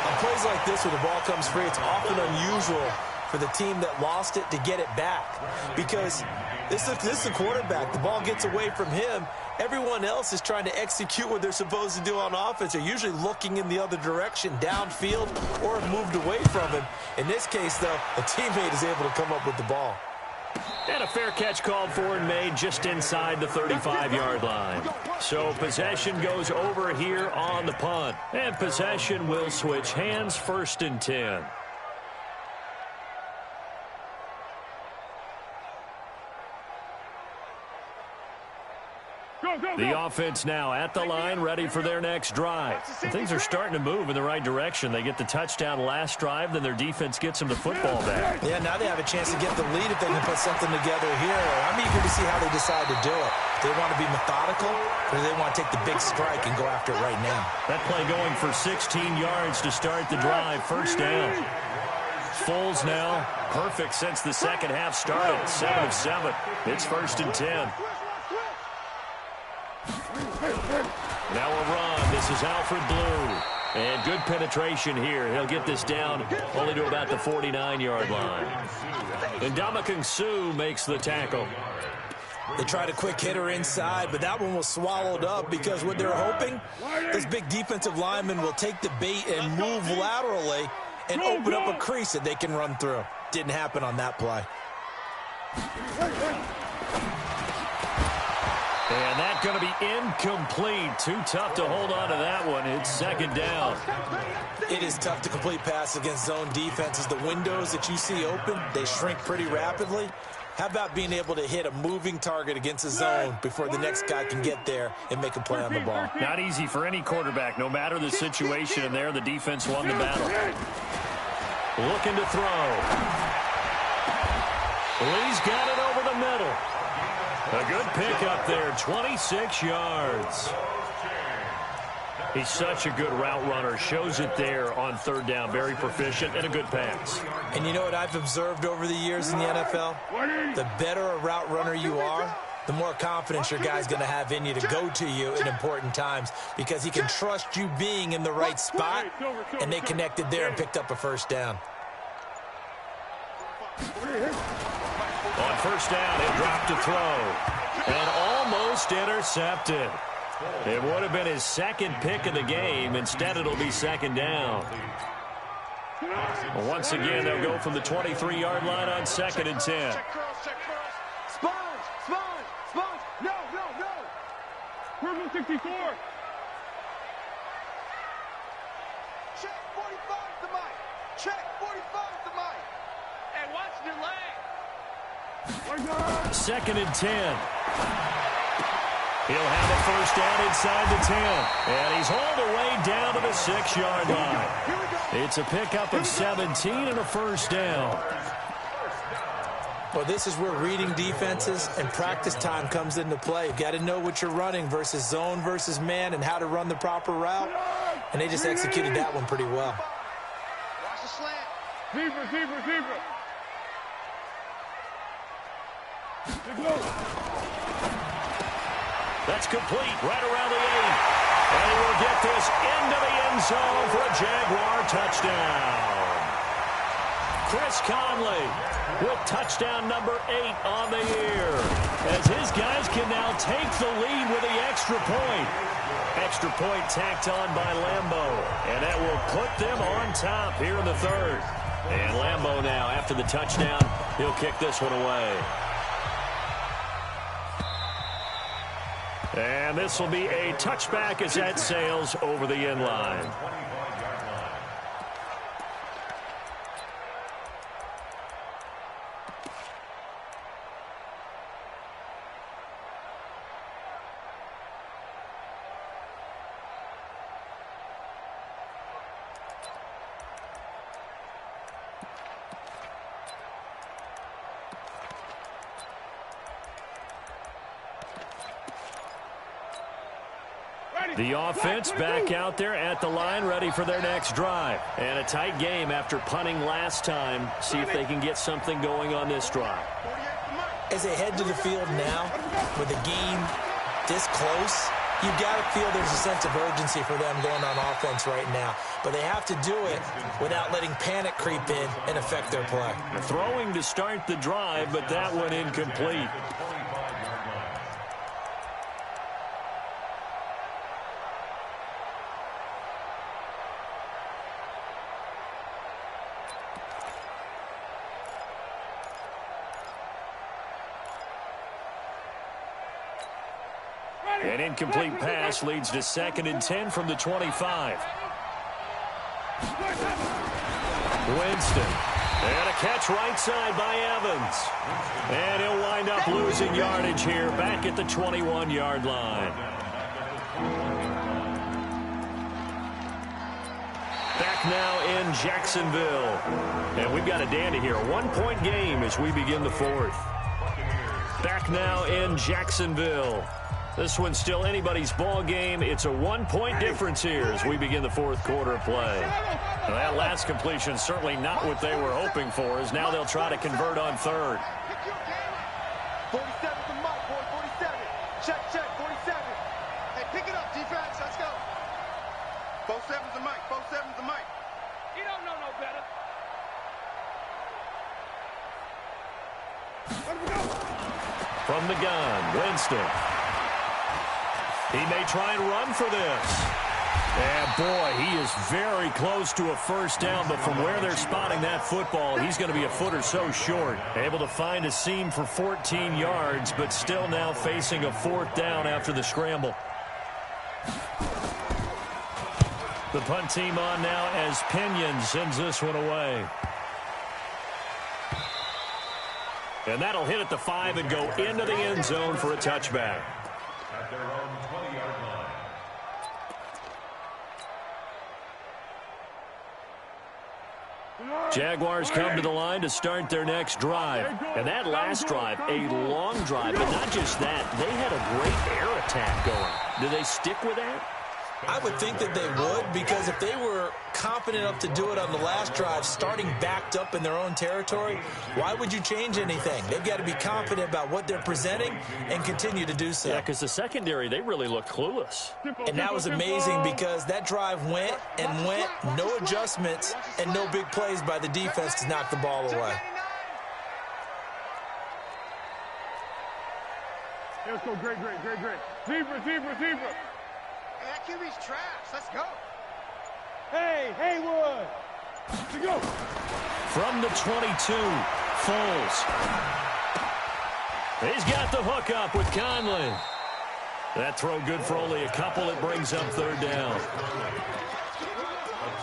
On plays like this where the ball comes free, it's often unusual for the team that lost it to get it back. Because this is the quarterback. The ball gets away from him. Everyone else is trying to execute what they're supposed to do on offense. They're usually looking in the other direction, downfield, or have moved away from him. In this case, though, a teammate is able to come up with the ball. And a fair catch called for and made just inside the 35-yard line. So possession goes over here on the punt. And possession will switch hands, 1st and 10. The offense now at the line, ready for their next drive. And things are starting to move in the right direction. They get the touchdown last drive, then their defense gets them the football back. Yeah, now they have a chance to get the lead if they can put something together here. I'm eager to see how they decide to do it. Do they want to be methodical, or do they want to take the big strike and go after it right now? That play going for 16 yards to start the drive, 1st down. Foles now, perfect since the second half started, 7 of 7. It's 1st and 10. Now a run. This is Alfred Blue. And good penetration here. He'll get this down only to about the 49-yard line. And Ndamukong Suh makes the tackle. They tried a quick hitter inside, but that one was swallowed up because what they're hoping, this big defensive lineman will take the bait and move laterally and open up a crease that they can run through. Didn't happen on that play. And that's going to be incomplete. Too tough to hold on to that one. It's second down. It is tough to complete pass against zone defenses. The windows that you see open, they shrink pretty rapidly. How about being able to hit a moving target against a zone before the next guy can get there and make a play on the ball? Not easy for any quarterback, no matter the situation. And there, the defense won the battle. Looking to throw. Lee's got it over the middle. A good pickup there, 26 yards. He's such a good route runner. Shows it there on third down. Very proficient and a good pass. And you know what I've observed over the years in the NFL? The better a route runner you are, the more confidence your guy's going to have in you to go to you in important times because he can trust you being in the right spot, and they connected there and picked up a first down. On first down, he'll drop to throw. And almost intercepted. It would have been his second pick of the game. Instead, it'll be second down. Once again, they'll go from the 23-yard line on second and 10. Check cross, check cross. Sponge, sponge, sponge. No, no, no. Purple 64. Check 45 to Mike. Check 45 to Mike. And watch the leg. Second and 10. He'll have a first down inside the 10. And he's hauled away down to the 6-yard line. It's a pickup of 17 and a first down. Well, this is where reading defenses and practice time comes into play. You've got to know what you're running versus zone versus man and how to run the proper route. And they just executed that one pretty well. Watch the slant. Zebra, zebra, zebra. That's complete right around the 8. And he will get this into the end zone for a Jaguar touchdown. Chris Conley with touchdown number 8 on the year. As his guys can now take the lead with the extra point. Extra point tacked on by Lambo. And that will put them on top here in the third. And Lambo now, after the touchdown, he'll kick this one away. And this will be a touchback as that sails over the end line. The offense back out there at the line, ready for their next drive. And a tight game after punting last time. See if they can get something going on this drive. As they head to the field now, with the game this close, you've got to feel there's a sense of urgency for them going on offense right now. But they have to do it without letting panic creep in and affect their play. Throwing to start the drive, but that one incomplete. An incomplete pass leads to second and 10 from the 25. Winston. And a catch right side by Evans. And he'll wind up losing yardage here back at the 21-yard line. Back now in Jacksonville. And we've got a dandy here. A 1-point game as we begin the fourth. Back now in Jacksonville. This one's still anybody's ball game. It's a 1-point difference here as we begin the fourth quarter of play. Now that last completion certainly not what they were hoping for, as now they'll try to convert on third. 47 to Mike, boy, 47. Check, check, 47. Hey, pick it up, defense. Let's go. 47 to Mike, 47 to Mike. You don't know no better. From the gun, Winston. He may try and run for this. And, boy, he is very close to a first down, but from where they're spotting that football, he's going to be a foot or so short. Able to find a seam for 14 yards, but still now facing a fourth down after the scramble. The punt team on now as Pinion sends this one away. And that'll hit at the 5 and go into the end zone for a touchback. At their own 20-yard line. Jaguars come to the line to start their next drive. And that last drive, a long drive, but not just that. They had a great air attack going. Do they stick with that? I would think that they would, because if they were confident enough to do it on the last drive, starting backed up in their own territory, why would you change anything? They've got to be confident about what they're presenting and continue to do so. Yeah, because the secondary, they really look clueless. And that was amazing because that drive went and went, no adjustments, and no big plays by the defense to knock the ball away. Let's go, great. Zebra. Hey, that QB's trash. Let's go. Hey, Haywood. Let's go. From the 22, Foles. He's got the hook up with Conley. That throw good for only a couple. It brings up third down. A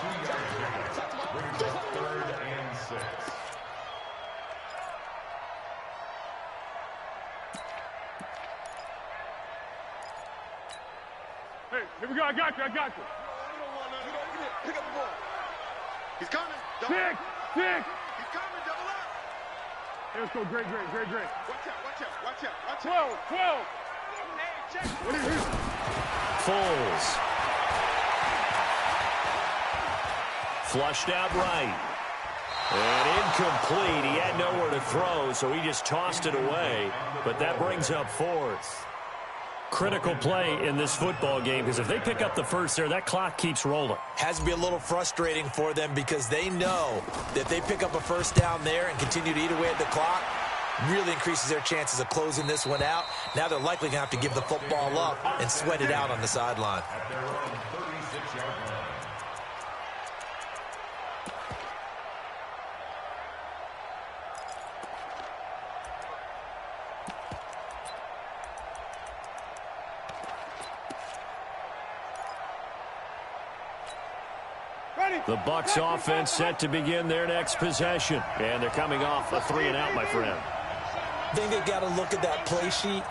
2-yard pickup brings up 3rd and 6. Hey, here we go. I got you. You don't want none. You don't get it. Pick up the ball. He's coming. Double Six. up. He's coming. Double up. Hey, let's go, great. Watch out. 12. Hey, check. What is this? Foles. Flushed out right. And incomplete. He had nowhere to throw, so he just tossed it away. But that brings up 4th. Critical play in this football game, because if they pick up the first there, that clock keeps rolling. Has to be a little frustrating for them because they know that if they pick up a first down there and continue to eat away at the clock, really increases their chances of closing this one out. Now they're likely going to have to give the football up and sweat it out on the sideline. At their own 36-yard line. The Bucs offense set to begin their next possession. And they're coming off a 3-and-out, my friend. I think they've got to look at that play sheet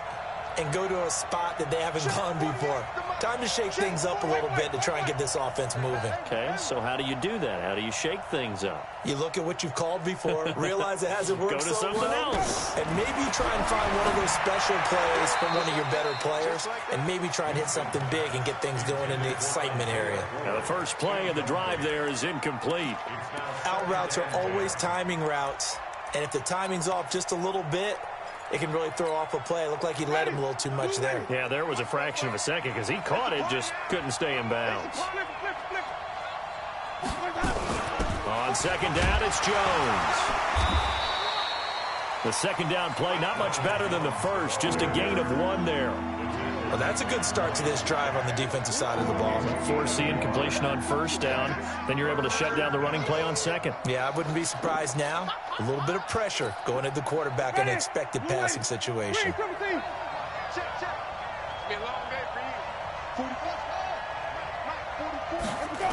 and go to a spot that they haven't gone before. Time to shake things up a little bit to try and get this offense moving. Okay, so how do you do that? How do you shake things up? You look at what you've called before, realize it hasn't worked Go to so something well, else. and maybe try and find one of those special plays from one of your better players, and maybe try and hit something big and get things going in the excitement area. Now, the first play of the drive there is incomplete. Out routes are always timing routes, and if the timing's off just a little bit, it can really throw off a play. It looked like he led him a little too much there. Yeah, there was a fraction of a second because he caught it, just couldn't stay in bounds. On second down, it's Jones. The second down play, not much better than the first, just a gain of 1 there. Well, that's a good start to this drive on the defensive side of the ball. Force the incompletion on first down, then you're able to shut down the running play on second. Yeah, I wouldn't be surprised now. A little bit of pressure going at the quarterback in an expected passing situation. Check. It's gonna be a long day for you. 44. Mike, 44. Here we go.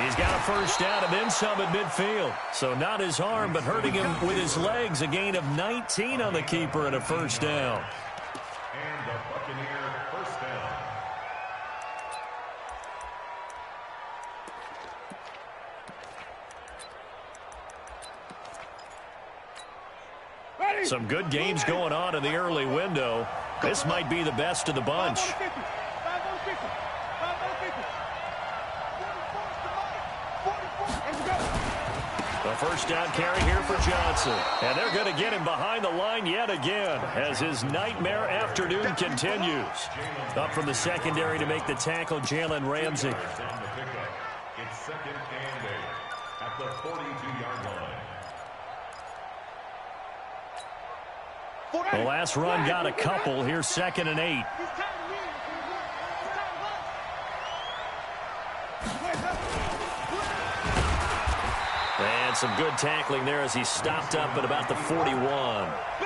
He's got a first down and then some at midfield. So not his arm, but hurting him with his legs. A gain of 19 on the keeper and a first down. And the Buccaneer first down. Some good games going on in the early window. This might be the best of the bunch. The first down carry here for Johnson. And they're going to get him behind the line yet again as his nightmare afternoon continues. Up from the secondary to make the tackle, Jalen Ramsey. Down the pickup. It's 2nd and 8 at the 42-yard line. The last run got a couple. Here's 2nd and 8. And some good tackling there as he stopped up at about the 41.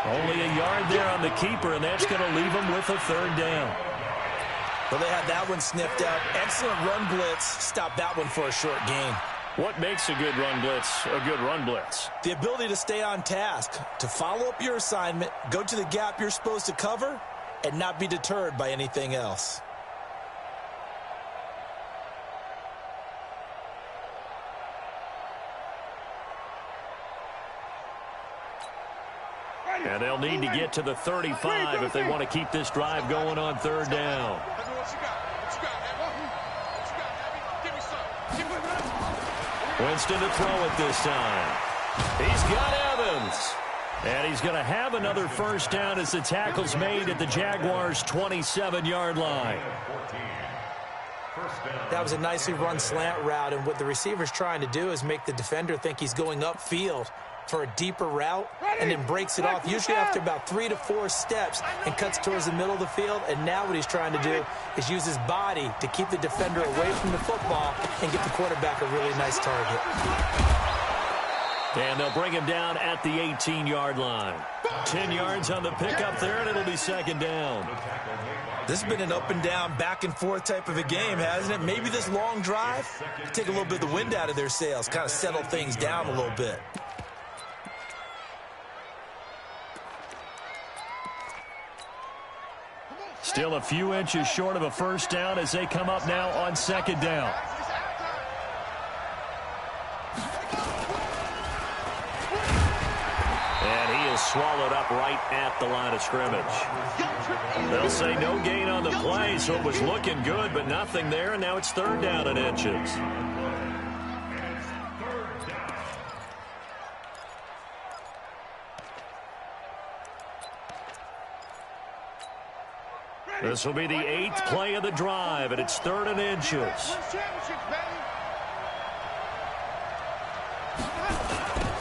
Only a yard there on the keeper, and that's going to leave him with a 3rd down. Well, they had that one sniffed out. Excellent run blitz. Stopped that one for a short gain. What makes a good run blitz a good run blitz? The ability to stay on task, to follow up your assignment, go to the gap you're supposed to cover, and not be deterred by anything else. And they'll need to get to the 35 if they want to keep this drive going on 3rd down. Winston to throw it this time. He's got Evans. And he's going to have another 1st down as the tackle's made at the Jaguars' 27-yard line. That was a nicely run slant route, and what the receiver's trying to do is make the defender think he's going upfield for a deeper route, and then breaks it off, usually after about 3 to 4 steps, and cuts towards the middle of the field. And now what he's trying to do is use his body to keep the defender away from the football and get the quarterback a really nice target. And they'll bring him down at the 18-yard line. 10 yards on the pickup there, and it'll be 2nd down. This has been an up-and-down, back-and-forth type of a game, hasn't it? Maybe this long drive could take a little bit of the wind out of their sails, kind of settle things down a little bit. Still a few inches short of a 1st down as they come up now on 2nd down. And he is swallowed up right at the line of scrimmage. They'll say no gain on the play, so it was looking good, but nothing there, and now it's 3rd down and inches. This will be the 8th play of the drive, and it's 3rd and inches.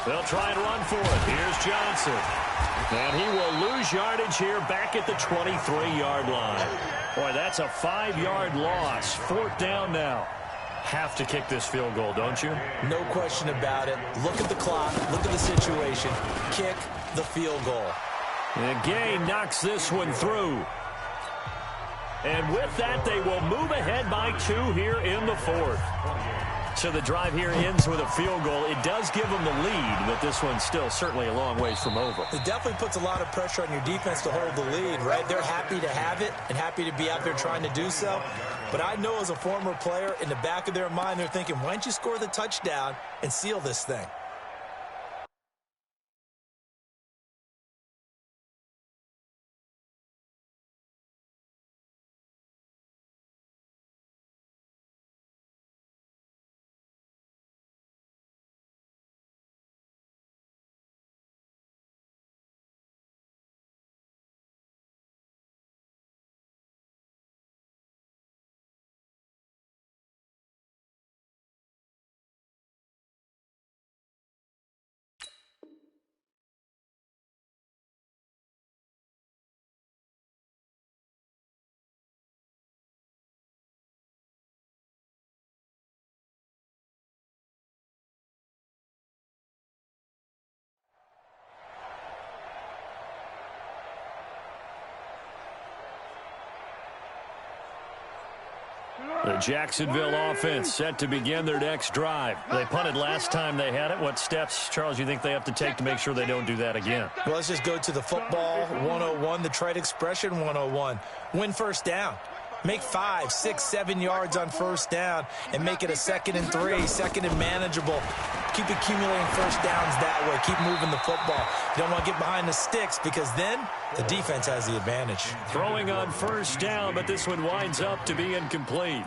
They'll try and run for it. Here's Johnson. And he will lose yardage here back at the 23-yard line. Boy, that's a 5-yard loss. 4th down now. Have to kick this field goal, don't you? No question about it. Look at the clock. Look at the situation. Kick the field goal. And Gay knocks this one through. And with that, they will move ahead by 2 here in the 4th. So the drive here ends with a field goal. It does give them the lead, but this one's still certainly a long ways from over. It definitely puts a lot of pressure on your defense to hold the lead, right? They're happy to have it and happy to be out there trying to do so. But I know as a former player, in the back of their mind, they're thinking, why don't you score the touchdown and seal this thing? The Jacksonville offense set to begin their next drive. They punted last time they had it. What steps, Charles, you think they have to take to make sure they don't do that again? Well, let's just go to the football 101, the trite expression 101. Win 1st down. Make 5, 6, 7 yards on 1st down and make it a 2nd and 3, 2nd and manageable. Keep accumulating 1st downs that way. Keep moving the football. You don't want to get behind the sticks because then the defense has the advantage. Throwing on 1st down, but this one winds up to be incomplete.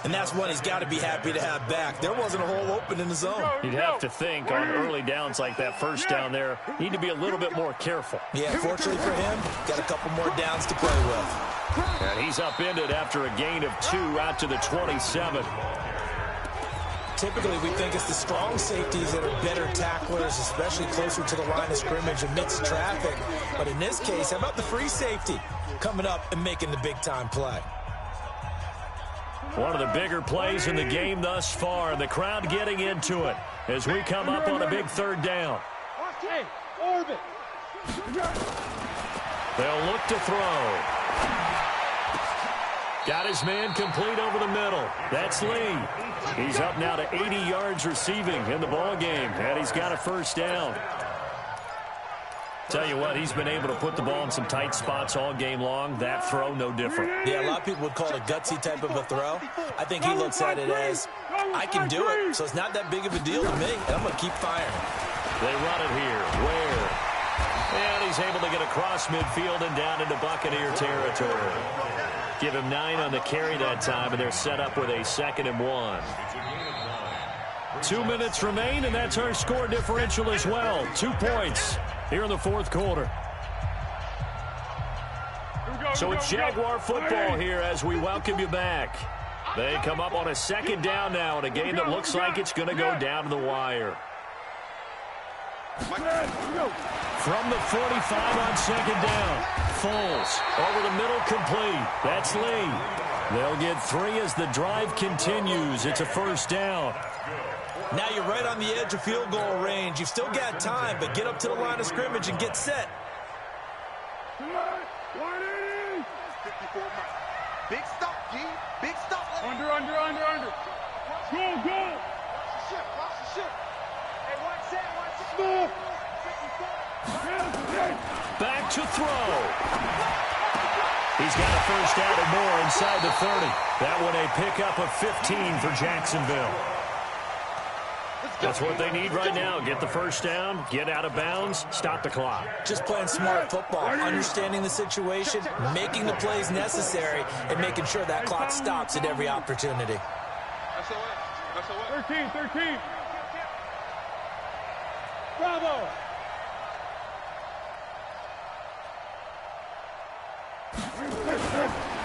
And that's one he's got to be happy to have back. There wasn't a hole open in the zone. You'd have to think on early downs like that 1st down there, you need to be a little bit more careful. Yeah, fortunately for him, got a couple more downs to play with. And he's upended after a gain of 2 out to the 27. Typically, we think it's the strong safeties that are better tacklers, especially closer to the line of scrimmage amidst traffic. But in this case, how about the free safety coming up and making the big-time play? One of the bigger plays in the game thus far, and the crowd getting into it as we come up on a big third down. Hey, orbit. They'll look to throw. Got his man complete over the middle. That's Lee. He's up now to 80 yards receiving in the ball game, and he's got a first down. Tell you what, he's been able to put the ball in some tight spots all game long. That throw, no different. Yeah, a lot of people would call it a gutsy type of a throw. I think he looks at it as, I can do it, so it's not that big of a deal to me, and I'm going to keep firing. They run it here. Ware. And he's able to get across midfield and down into Buccaneer territory. Give him 9 on the carry that time, and they're set up with a 2nd and 1. 2 minutes remain, and that's our score differential as well. 2 points here in the fourth quarter. So it's Jaguar football here as we welcome you back. They come up on a 2nd down now in a game that looks like it's going to go down to the wire. From the 45 on 2nd down. Foles over the middle, complete. That's Lee. They'll get 3 as the drive continues. It's a first down. Now you're right on the edge of field goal range. You've still got time, but get up to the line of scrimmage and get set. Big stop, G. Big stop. Under. Go. Watch the ship. Hey, watch that. Back to throw. He's got a first down and more inside the 30. That one a pickup of 15 for Jacksonville. That's what they need right now. Get the first down, get out of bounds, stop the clock. Just playing smart football, understanding the situation, making the plays necessary, and making sure that clock stops at every opportunity. That's 13. Bravo.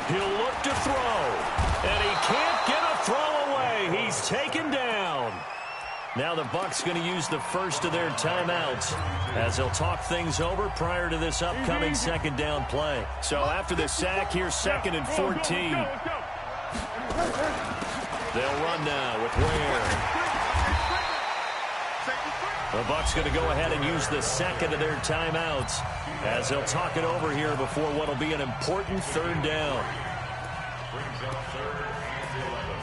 He'll look to throw, and he can't get a throw away. He's taken down. Now the Bucs going to use the first of their timeouts as they'll talk things over prior to this upcoming 2nd down play. So after the sack, here's 2nd and 14. They'll run now with Ware. The Bucs going to go ahead and use the 2nd of their timeouts as they'll talk it over here before what will be an important 3rd down. Brings up 3rd and 11.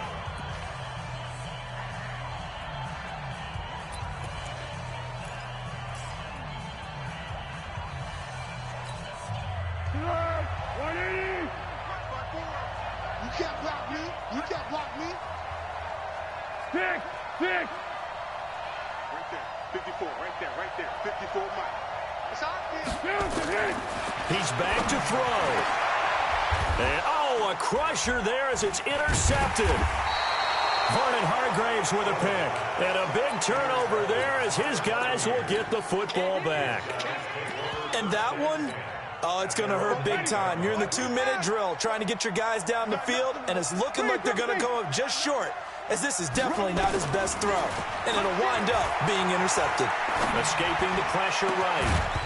You can't block me. Six. Right there. 54. Right there. 54 Mike. It's out. He's back to throw. And, a crusher there as it's intercepted. Vernon Hargraves with a pick. And a big turnover there as his guys will get the football back. And that one, it's going to hurt big time. You're in the 2-minute drill trying to get your guys down the field, and it's looking like they're going to go up just short, as this is definitely not his best throw. And it'll wind up being intercepted. Escaping the pressure right.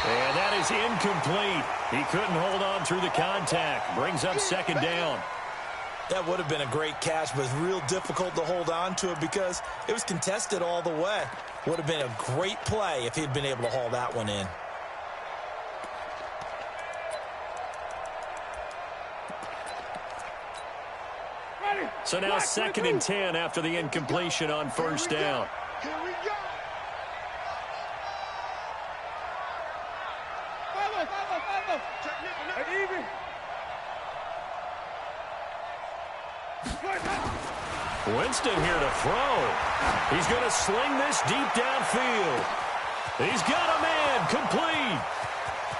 And that is incomplete. He couldn't hold on through the contact. Brings up 2nd down. That would have been a great catch, but it's real difficult to hold on to it because it was contested all the way. Would have been a great play if he'd been able to haul that one in. So now 2nd and 10 after the incompletion on 1st down. Here we go. Even. Winston here to throw. He's going to sling this deep downfield. He's got a man complete.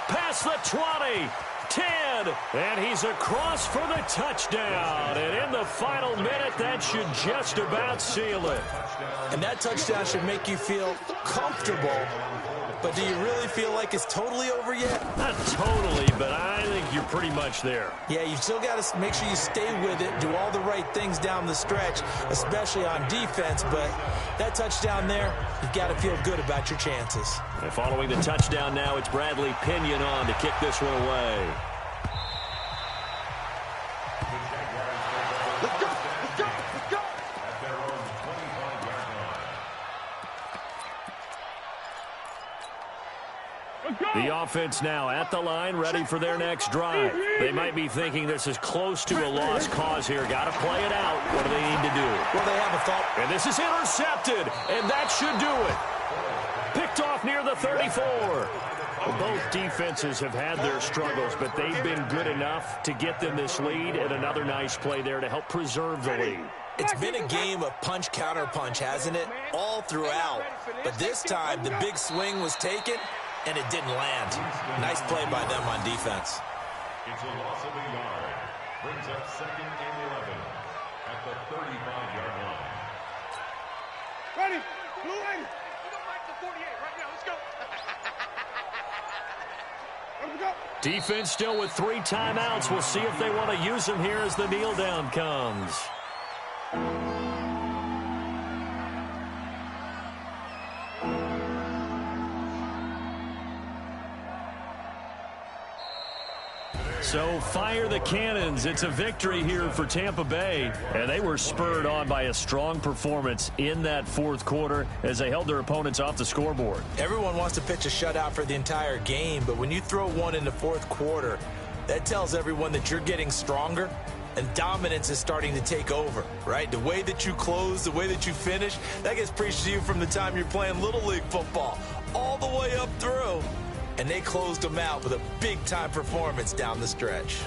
Past the 20. 10, and he's across for the touchdown. And in the final minute, that should just about seal it. And that touchdown should make you feel comfortable. But do you really feel like it's totally over yet? Not totally, but I think you're pretty much there. Yeah, you still got to make sure you stay with it, do all the right things down the stretch, especially on defense. But that touchdown there, you got to feel good about your chances. And following the touchdown now, it's Bradley Pinion on to kick this one away. Let's go, let's go, let's go. At their own 25-yard line. The offense now at the line, ready for their next drive. They might be thinking this is close to a lost cause here. Got to play it out. What do they need to do? Well, they have a thought. And this is intercepted, and that should do it. Picked off near the 34. Well, both defenses have had their struggles, but they've been good enough to get them this lead, and another nice play there to help preserve the lead. It's been a game of punch-counter-punch, hasn't it? All throughout. But this time, the big swing was taken, and it didn't land. Nice play by them on defense. It's a loss of a yard. Brings up 2nd and 11 at the 35-yard line. Ready. Blue lady. We go back to 48 right now. Let's go. Let's go. Defense still with 3 timeouts. We'll see if they want to use them here as the kneel down comes. So fire the cannons. It's a victory here for Tampa Bay. And they were spurred on by a strong performance in that fourth quarter as they held their opponents off the scoreboard. Everyone wants to pitch a shutout for the entire game, but when you throw one in the fourth quarter, that tells everyone that you're getting stronger and dominance is starting to take over, right? The way that you close, the way that you finish, that gets preached to you from the time you're playing Little League football all the way up through. And they closed them out with a big-time performance down the stretch.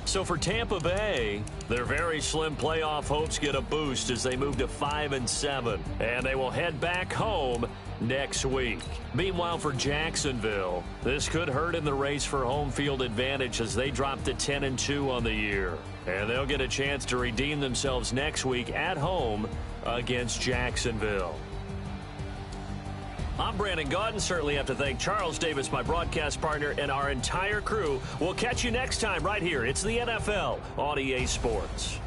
So for Tampa Bay, their very slim playoff hopes get a boost as they move to 5-7. And they will head back home next week. Meanwhile, for Jacksonville, this could hurt in the race for home field advantage as they drop to 10-2 on the year. And they'll get a chance to redeem themselves next week at home against Jacksonville. I'm Brandon Gaudin. Certainly have to thank Charles Davis, my broadcast partner, and our entire crew. We'll catch you next time right here. It's the NFL on EA Sports.